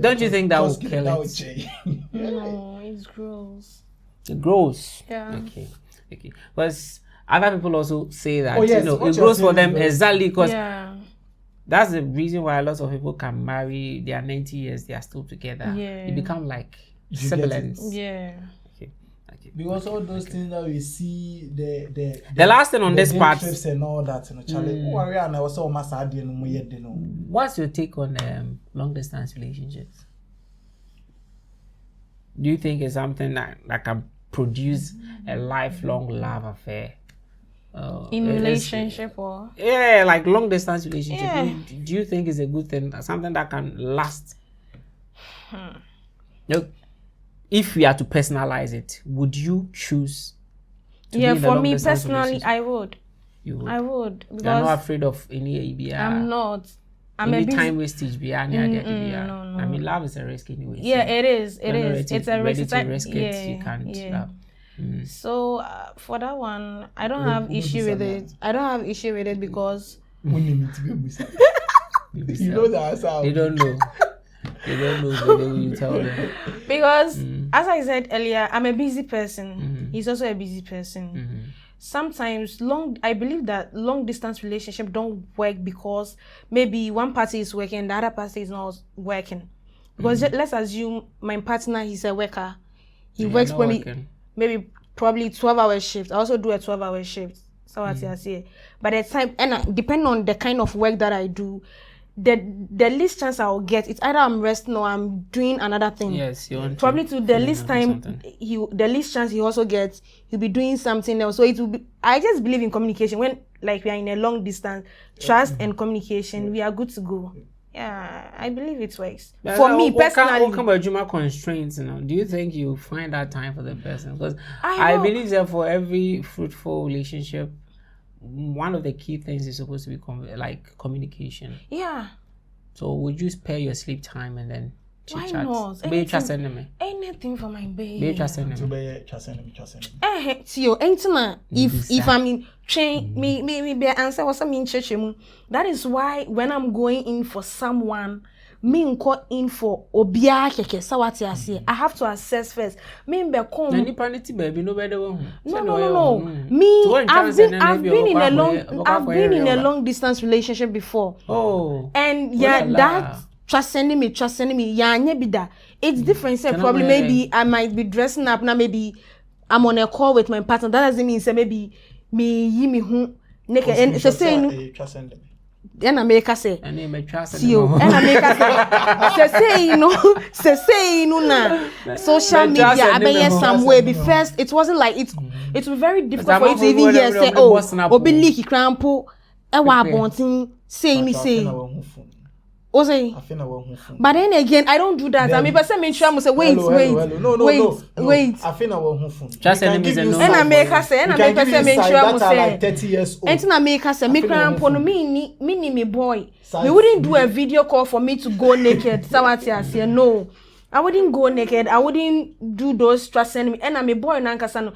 Don't you think that will kill it? No, it's gross. It grows. Yeah. Okay. Because other people also say that it grows for them exactly because that's the reason why a lot of people can marry. They are 90 years, they are still together. Yeah. They become like siblings. Yeah. Okay. Because all those things that we see, the last thing on this part and all that, what's your take on long distance relationships? Do you think it's something that can produce a lifelong love affair? In relationship or? Yeah, like long distance relationship. Yeah. Do you think it's a good thing? Something that can last? If we are to personalize it, would you choose to be in for me personally, I would. You would? I would. You're not afraid of any ABR? I'm not. Any time wastage behind no. I mean, love is a risk anyway. Yeah, it is. It's a risk. To risk it, you can't love. So for that one, I don't have issue with it. Because you know that they don't know. They don't know, but they will tell them. Because as I said earlier, I'm a busy person. He's also a busy person. Sometimes I believe that long distance relationship don't work because maybe one party is working and the other party is not working. Because let's assume my partner, he's a worker. He works maybe probably 12-hour shift. I also do a 12-hour shift. So what I say. But the time, and depending on the kind of work that I do, the least chance I'll get, it's either I'm resting or I'm doing another thing. Yes, you want probably to the least time the least chance he also gets, he'll be doing something else. So it will be. I just believe in communication. When like we are in a long distance, trust and communication, we are good to go. Yeah, I believe it works. For me personally, what about constraints? Do you think you find that time for the person? Because I believe that for every fruitful relationship, one of the key things is supposed to be communication. Yeah. So would you spare your sleep time and then chit chat? Why not? Anything for my baby. If I'm in train, me answer what I mean church. That is why when I'm going in for someone, me nko in for obia keke sawati ase. I have to assess first. Me be come. Baby, nobody will. No. Me, I've been in a long distance relationship before. Oh. And that trusting me. Yeah, bida. It's different. Say probably maybe I might be dressing up now. Maybe I'm on a call with my partner. That doesn't mean say maybe me who naked and so saying. And I make us say, and I make us say, say, na social media, I bet some way. First, it wasn't like it. it will be very difficult for you to even hear say, oh, obi leak crampo, ewa bontin, say me say. Say. But then again, I don't do that. I mean, person make sure say wait. I feel na we phone. Just send me the no. And I make her say, and I make person make sure say like 30 years old. And I make her say, me crampo no me boy. We wouldn't do a video call for me to go naked. Sawati no. I wouldn't go naked. I wouldn't do those trust me. And I'm a boy nankasa.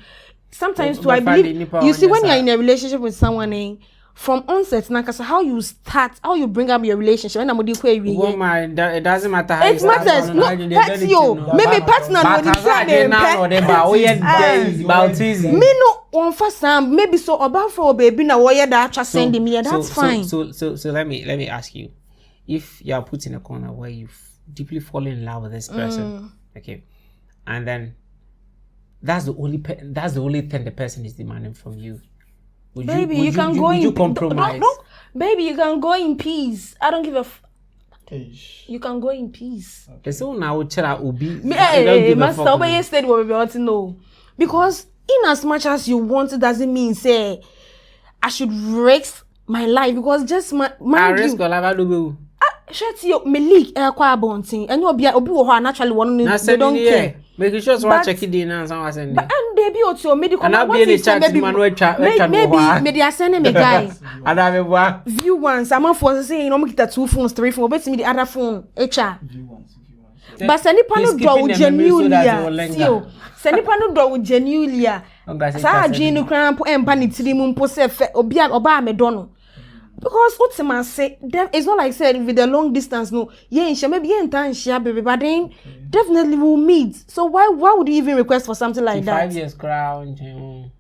Sometimes too, I believe. You see, when you're in a relationship with someone, from onset, nankasa, how you start, how you bring up your relationship. And I'm going to it doesn't matter how it matters. No, pet you. Maybe partner no. Me no on first time. Maybe so about for baby na why that just sending me. That's fine. So let me ask you, if you are put in a corner where you deeply fall in love with this person, okay, and then that's the only thing the person is demanding from you. Would you compromise? No, baby, you can go in peace. I don't give a you can go in peace. Okay. Now ubi. Master, but yesterday what we want to know, because in as much as you want, it doesn't mean say I should risk my life, because just my risk your life. Shut you, me leak kwa bonting, and you be obi wo naturally one they don't care. Make sure to check it in and someone send. But and they be also medical. And I'll be in a chat maybe they are sending me guy. And I will view once. I'm for saying you know me get 2 phones, 3 phones, but me the other phone HR. But send pano do genuinely. Send pano do genuinely. Sa jinu krampo empa ni tirimu mpo se obi oba me dono. Because what someone say, it's not like said with the long distance. No, maybe baby, but then definitely we'll meet. So why would you even request for something like that? 5 years crown. Then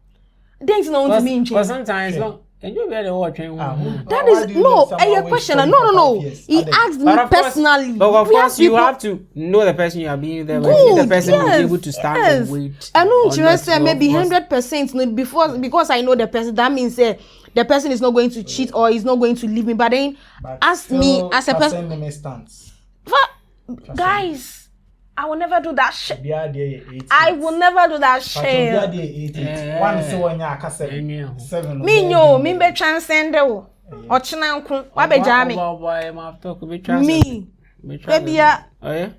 it's not to mean. Because sometimes long. And you better watch that is no a question. No. He asked me personally. But of course, you have to know the person you are being there. Good, the person will be able to stand and wait. I know you say maybe 100% before, because I know the person. That means the person is not going to cheat or is not going to leave me. But then ask me as a person. Guys, I will never do that shit. I will never do that shit. Me be transcend o. Ochinanku, wa be jami. Me. Baby ya. Ex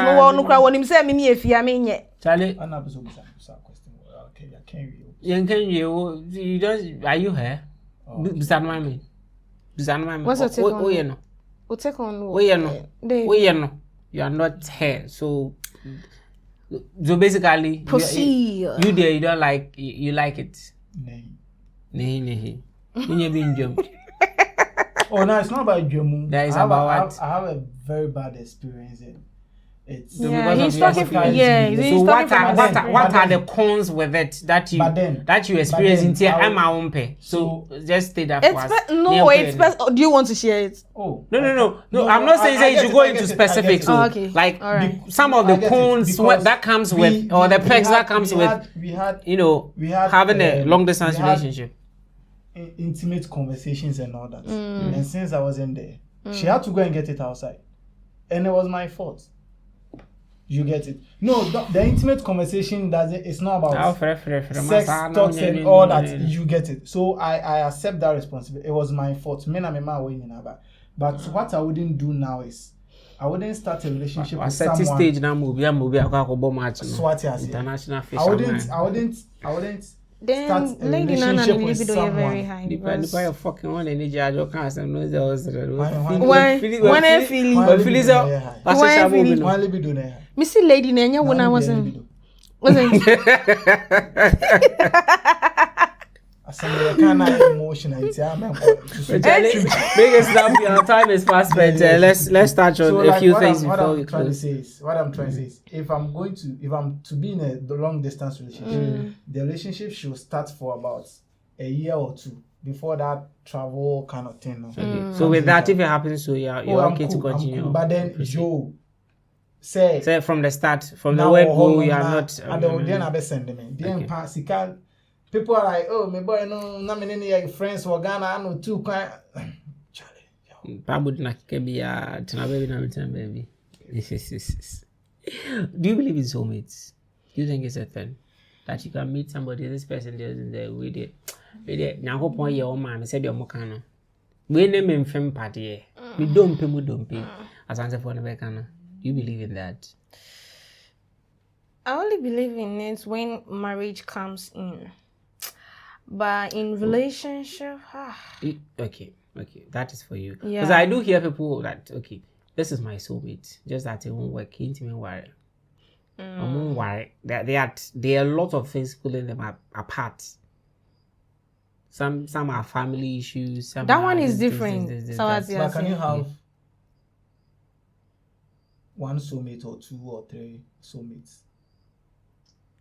no wonu kra wonim say me efia me nye. Charlie. Ana be so question. Okay, I can't you. You don't, are you here? Bisanmami. What's your take on? Oh, you know. What take on? Oh, you know. You are not here, so basically proceed. You there, you don't like, you like it. Nay. When you being jumped. Oh no, it's not about Jomu. That is about what? I have a very bad experience. It's he's talking from so what are the cons with it that you experience in here? I'm my own pay. So just stay that for us. Do you want to share it? Oh no. I'm not saying you should go into specifics. So like some of the cons that comes with, or the perks that comes with, having a long distance relationship. Intimate conversations and all that. And since I wasn't there, she had to go and get it outside, and it was my fault. You get it? No, the intimate conversation it's not about sex talks and all that. You get it? So I accept that responsibility. It was my fault. But what I wouldn't do now is I wouldn't start a relationship with someone. Stage now movie international fish. I wouldn't then start a relationship with someone. Very high. Depends on fucking one and you can't say no. Missy lady nenya when I wasn't. Emotional. Time is fast, but let's touch on a few things before we close. What I'm trying to say is, if I'm to be in a long distance relationship, the relationship should start for about a year or 2 before that travel kind of thing. Okay. So with that, if it happens, so you're okay to continue. Cool. But then Joe. Say from the start, from the word go, you are not. And then I be sending me. Then people are like, oh, my boy, no, not many friends were Ghana. I know 2 kind. Charlie, Babu na kebi ya baby na return baby. Do you believe in soulmates? Do you think it's a thing? that you can meet somebody, this person doesn't with it. Now hope one year old man said your mokano. We name him fem party. We don't pay. As answer for the becano. You believe in that? I only believe in it when marriage comes in. But in relationship, Okay, that is for you. Yeah. Because I do hear people that, okay, this is my soulmate. Just that it won't work. It won't worry. I won't worry. There are a lot of things pulling them apart. Some are family issues. Some that are one is this, different. this, So as But can you have one soulmate or 2 or 3 soulmates?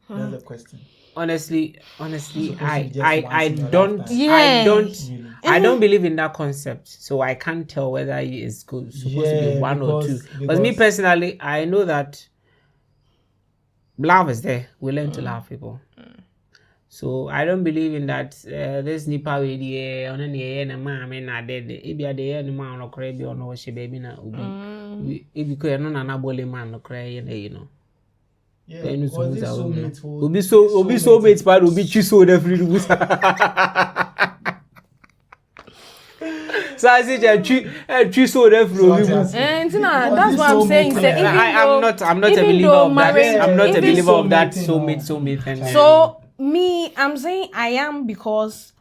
That's the question. Honestly, Supposed to I be just once in your don't, lifetime. Yeah. I don't believe in that concept. So I can't tell whether it's supposed to be 1 or 2. But me personally, I know that love is there. We learn to love people. So I don't believe in that. This nipa we the on any na man na dead. If you are there, no man no cry be on no she baby na ubi. If you could no na bole man no cry, you know. Yeah, because this soulmate will Obi so mate part obi chi so every room. So I say chi so every room. And that's what I'm saying. I'm not a believer of that. I'm not a believer of that soulmate thing. So me, I'm saying I am because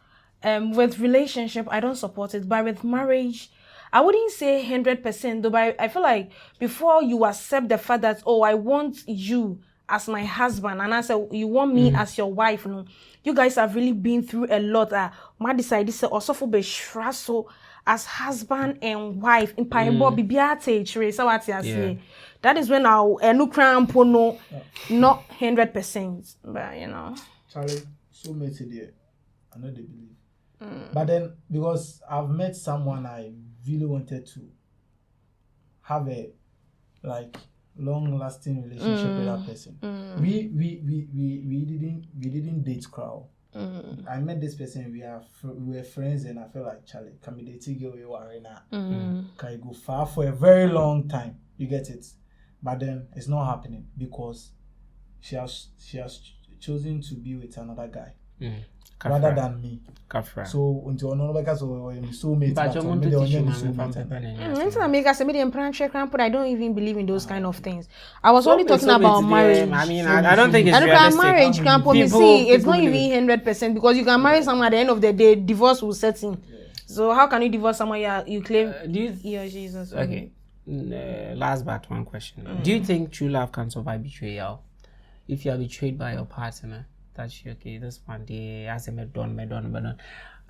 with relationship I don't support it, but with marriage I wouldn't say 100% though, but I feel like before you accept the fact that, oh, I want you as my husband, and I said you want me as your wife, you guys have really been through a lot. My decided to also for be so as husband and wife in Paibo Bibiate, so what I say. That is when I'll no cramp no not 100%, but you know. Charlie, soulmate there, I know they believe. But then because I've met someone I really wanted to have a long-lasting relationship with that person. We didn't date crowd. I met this person. We were friends, and I felt like Charlie, can we date you arena? Can you go far for a very long time? You get it, but then it's not happening because she has chosen to be with another guy. Rather than me. So until no because soulmate, but I don't even believe in those kind of things. I was only talking about marriage. I mean, I don't think it's realistic. Marriage can see it's not even 100% because you can marry someone at the end of the day, divorce will set in. So how can you divorce someone you claim? Jesus. Okay. Last but one question. Do you think true love can survive betrayal? If you are betrayed by your partner, that's okay. This one day, as I done,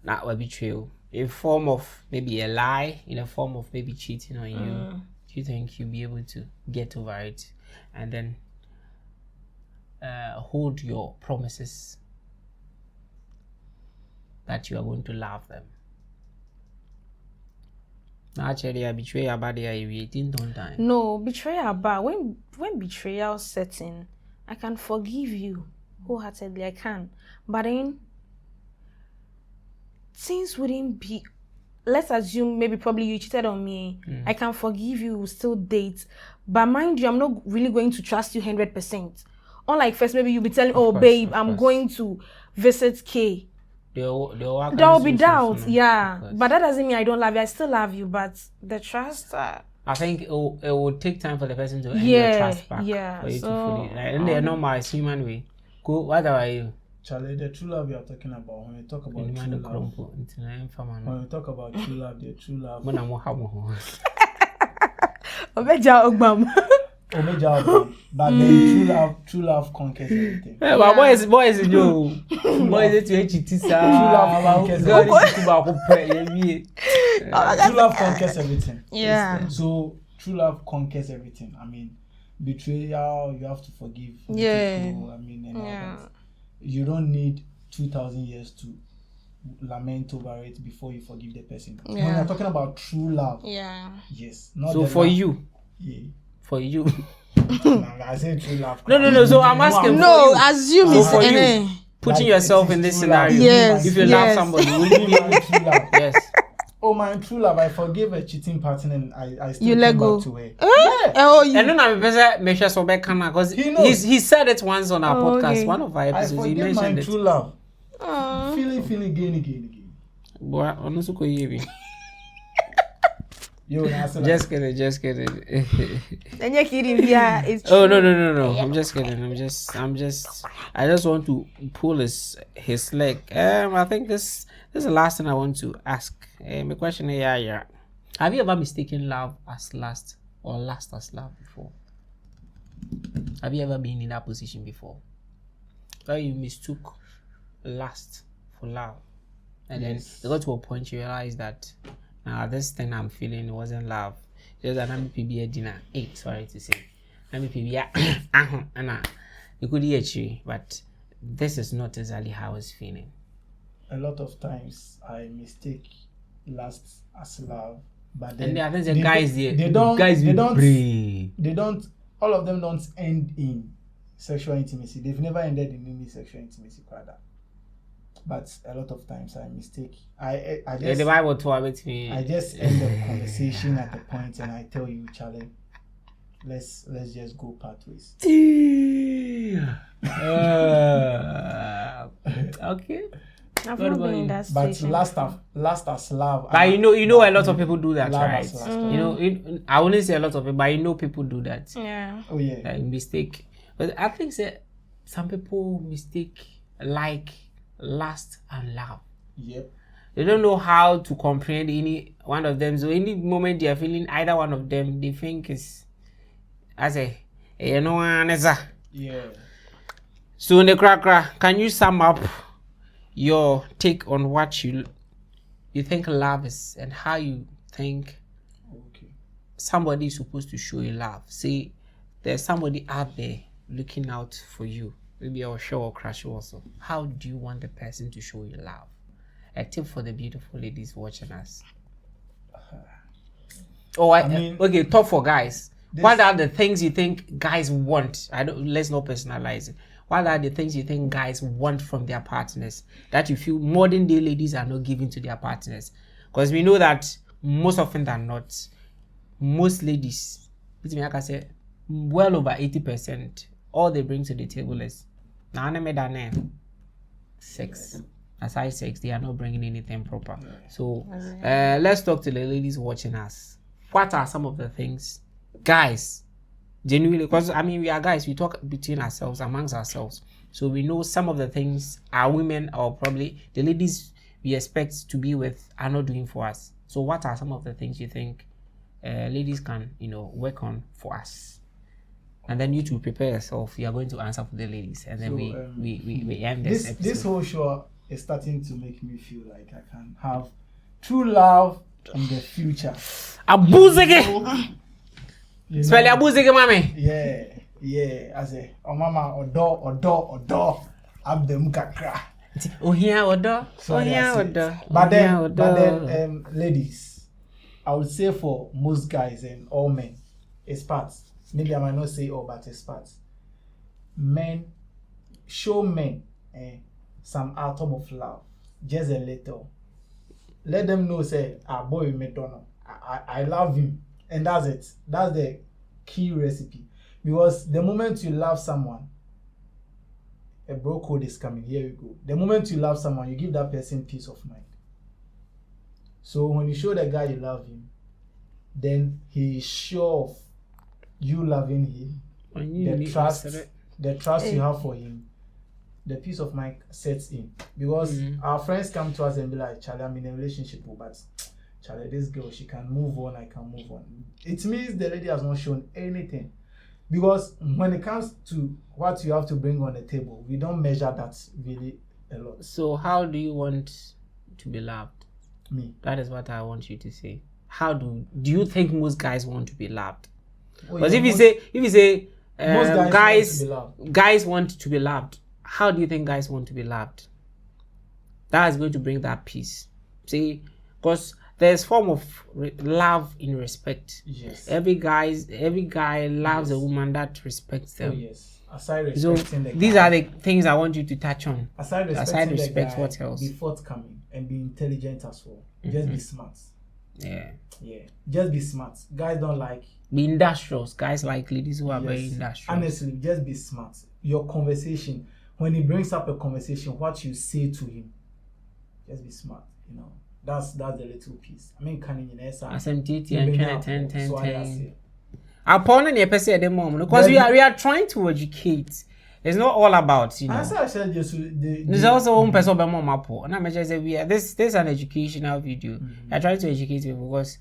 not a betrayal. A form of maybe a lie, in a form of maybe cheating on you. Do you think you'll be able to get over it and then hold your promises that you are going to love them? Actually, a betrayal bad you don't die. No, betrayal bad. When betrayal sets in, I can forgive you wholeheartedly. I can, but then things wouldn't be. Let's assume maybe probably you cheated on me. I can forgive you. We'll still date, but mind you, I'm not really going to trust you 100%. Unlike first, maybe you'll be telling, "Oh, babe, I'm going to visit K." There will be doubt, but that doesn't mean I don't love you. I still love you, but the trust. I think it will take time for the person to earn your trust back. For you to fully, and they're normal as human way. Go. What are you? Charlie, the true love you are talking about. When we talk about true love, when we talk about true love, the true love. But the true love conquers everything. But boys, you boys, it's true love conquers everything. True love conquers everything. Yeah. So true love conquers everything. I mean, betrayal, you have to forgive. People, I mean, and all that. You don't need 2,000 years to lament over it before you forgive the person. When you're talking about true love, yes. Not so for you, for you. I said true love. No. So I'm asking. No, assume it's for you. Putting yourself in this scenario. Yes. If you love somebody, will you be able to? Yes. Oh, my true love, I forgave a cheating partner and I still You came let go. back to her. Yeah. Oh, you. And then I'm measure so back because He knows. he said it once on our podcast, okay. one of our I episodes. He forgave my mentioned it. true love. Aw. Feeling, again. Boy, honestly, could you be? Yo, that's Just kidding. And you're kidding, yeah, it's true. Oh no! I'm just kidding. I just want to pull his leg. I think this is the last thing I want to ask. My question is, yeah. Have you ever mistaken love as lust or lust as love before? Have you ever been in that position before? Where you mistook lust for love, and then you got to a point you realize that this thing I'm feeling wasn't love. Just that I'm PBA dinner. Sorry to say, I'm PBA. You could hear you, but this is not exactly how I was feeling. A lot of times I mistake lust as love, but then And I think the guys they don't. All of them don't end in sexual intimacy. They've never ended in any sexual intimacy, rather. But a lot of times I mistake. I just the Bible told me. I just end the conversation at the point and I tell you, Charlie, let's just go pathways. Okay. I've not been in that But situation. last as love. But you know a lot of people do that, love right? as last. I wouldn't say a lot of people, but people do that. Yeah. Oh yeah. Like mistake. But I think that some people mistake like lust and love. Yep. They don't know how to comprehend any one of them. So any moment they are feeling either one of them, they think is as a Yeah. So in the cracker, can you sum up your take on what you think love is and how you think Okay. somebody is supposed to show you love? Say there's somebody out there looking out for you, maybe I'll show or crush you also. How do you want the person to show you love? A tip for the beautiful ladies watching us. Okay, talk for guys. What are the things you think guys want? Let's not personalize it. What are the things you think guys want from their partners that you feel modern day ladies are not giving to their partners? Because we know that most often than not, most ladies, like I said, well over 80%, all they bring to the table is sex. Aside sex, they are not bringing anything proper. So let's talk to the ladies watching us. What are some of the things guys genuinely, because we are guys, we talk between ourselves, amongst ourselves, so we know some of the things our women or probably the ladies we expect to be with are not doing for us. So what are some of the things you think ladies can work on for us? And then you two prepare yourself. You are going to answer for the ladies, and then we end this episode. This whole show is starting to make me feel like I can have true love in the future. Abuzege. Spell abuzege, mommy. Yeah. As a mama odo abdem kakra. But then ladies, I would say for most guys and all men, it's parts. Maybe I might not say all, but it's parts. Men, show men some atom of love, just a little. Let them know, say, boy, I love him, and that's it. That's the key recipe. Because the moment you love someone, a bro code is coming. Here you go. The moment you love someone, you give that person peace of mind. So when you show the guy you love him, then he is sure of you loving him. The trust you have for him, the peace of mind sets in. Because our friends come to us and be like, Charlie, I'm in a relationship, but Charlie, this girl, she can move on, I can move on. It means the lady has not shown anything. Because when it comes to what you have to bring on the table, we don't measure that really a lot. So how do you want to be loved? Me. That is what I want you to say. How do you think most guys want to be loved? Oh, Because yeah, if you say most guys want to be loved, how do you think guys want to be loved? That is going to bring that peace. See, because there's form of love in respect. Yes. Every guy loves a woman that respects them. Oh yes. Aside respecting the guy, these are the things I want you to touch on. Aside respecting respect, the guy, what else? Be forthcoming and be intelligent as well. Just be smart. Yeah. Yeah, just be smart. Guys don't like. Be industrious. Guys like ladies who are very Yes. industrious. Honestly, just be smart. Your conversation, when he brings up a conversation, what you say to him, just be smart. You know, that's the little piece. I mean, can you SMTT and 10. Upon any episode at the moment, because we are trying to educate. It's not all about, you know. As I said, There's also one person by mom. And I'm just say we are this an educational video. I try to educate people because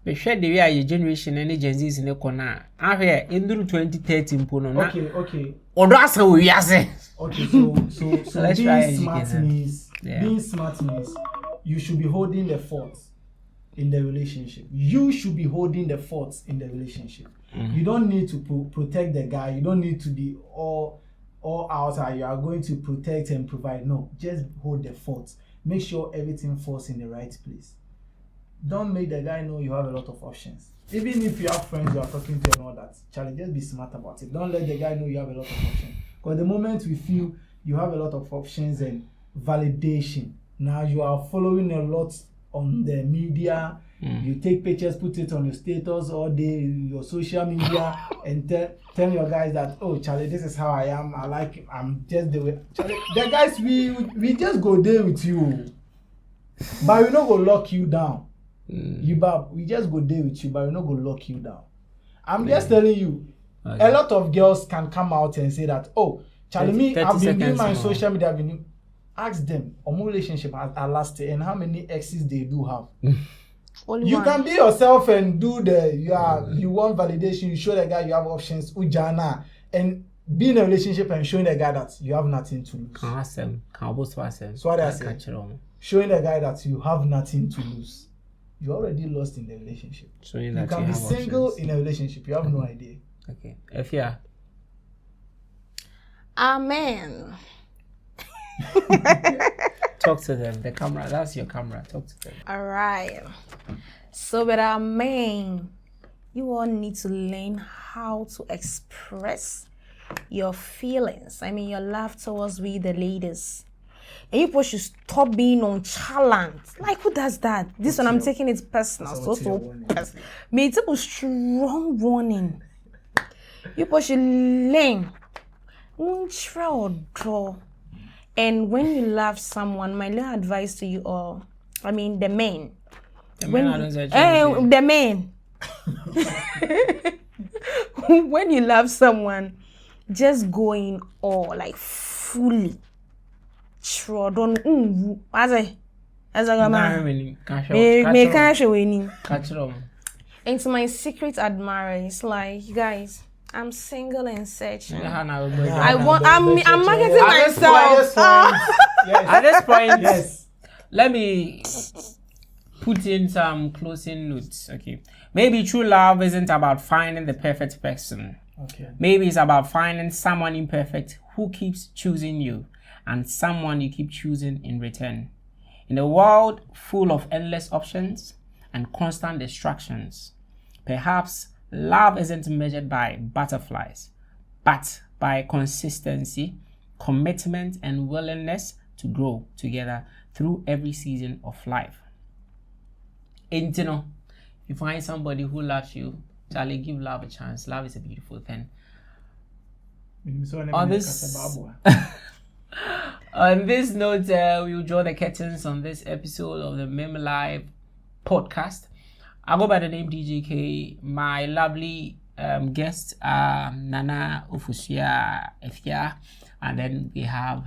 we share the way your generation and Gen Z's in the corner. I hear in 2013 Okay. Or that's how we are saying. Okay, so let's try being smart means you should be holding the fort in the relationship. You should be holding the fort in the relationship. You don't need to protect the guy. You don't need to be all out. You are going to protect and provide. No, just hold the fort. Make sure everything falls in the right place. Don't make the guy know you have a lot of options. Even if you have friends you are talking to and all that, Charlie, just be smart about it. Don't let the guy know you have a lot of options. Because the moment we feel you have a lot of options and validation, now you are following a lot on the media. You take pictures, put it on your status all day, your social media, and tell your guys that, oh, Charlie, this is how I am. I like it. I'm just the way. Charlie, the guys, we just go there with you, but we not go lock you down. We just go there with you, but we not go lock you down. I'm just telling you, a lot of girls can come out and say that, oh, Charlie, I've been doing my social media. Ask them, on my relationship at last and how many exes they do have. You can be yourself and do you want validation, you show the guy you have options, ujana, and be in a relationship and showing the guy that you have nothing to lose. So what I say, showing the guy that you have nothing to lose. You already lost in the relationship. You can be single in a relationship, you have no idea. Okay. Efia. Amen. Talk to them. The camera, that's your camera. Talk to them. All right. So, but amen. You all need to learn how to express your feelings. I mean, your love towards we, the ladies. And you should stop being nonchalant. Like, who does that? This one, I'm taking it personal. So personal. May it's a strong warning. You should learn. And when you love someone, my little advice to you all, I mean the men. The men. When you love someone, just go in all, like fully. Don't and to my secret admirers, like, you guys, I'm single and searching. I'm marketing myself. At this point, yes. Let me put in some closing notes. Okay. Maybe true love isn't about finding the perfect person. Okay. Maybe it's about finding someone imperfect who keeps choosing you and someone you keep choosing in return. In a world full of endless options and constant distractions, perhaps love isn't measured by butterflies, but by consistency, commitment, and willingness to grow together through every season of life. And you know, you find somebody who loves you, Charlie, give love a chance. Love is a beautiful thing. On this note, we will draw the curtains on this episode of the Meme Live podcast. I go by the name DJ. My lovely guests are Nana Ufusia Efia, and then we have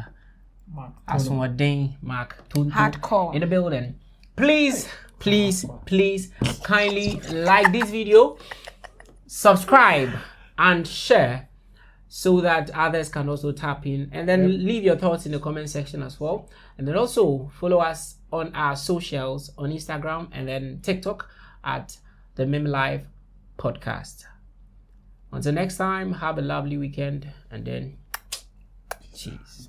Aswading Mark Tuntu Hardcore in the building. Please kindly like this video, subscribe, and share so that others can also tap in, and then leave your thoughts in the comment section as well. And then also follow us on our socials on Instagram and then TikTok at the Meme Live podcast. Until next time, have a lovely weekend, and then cheers.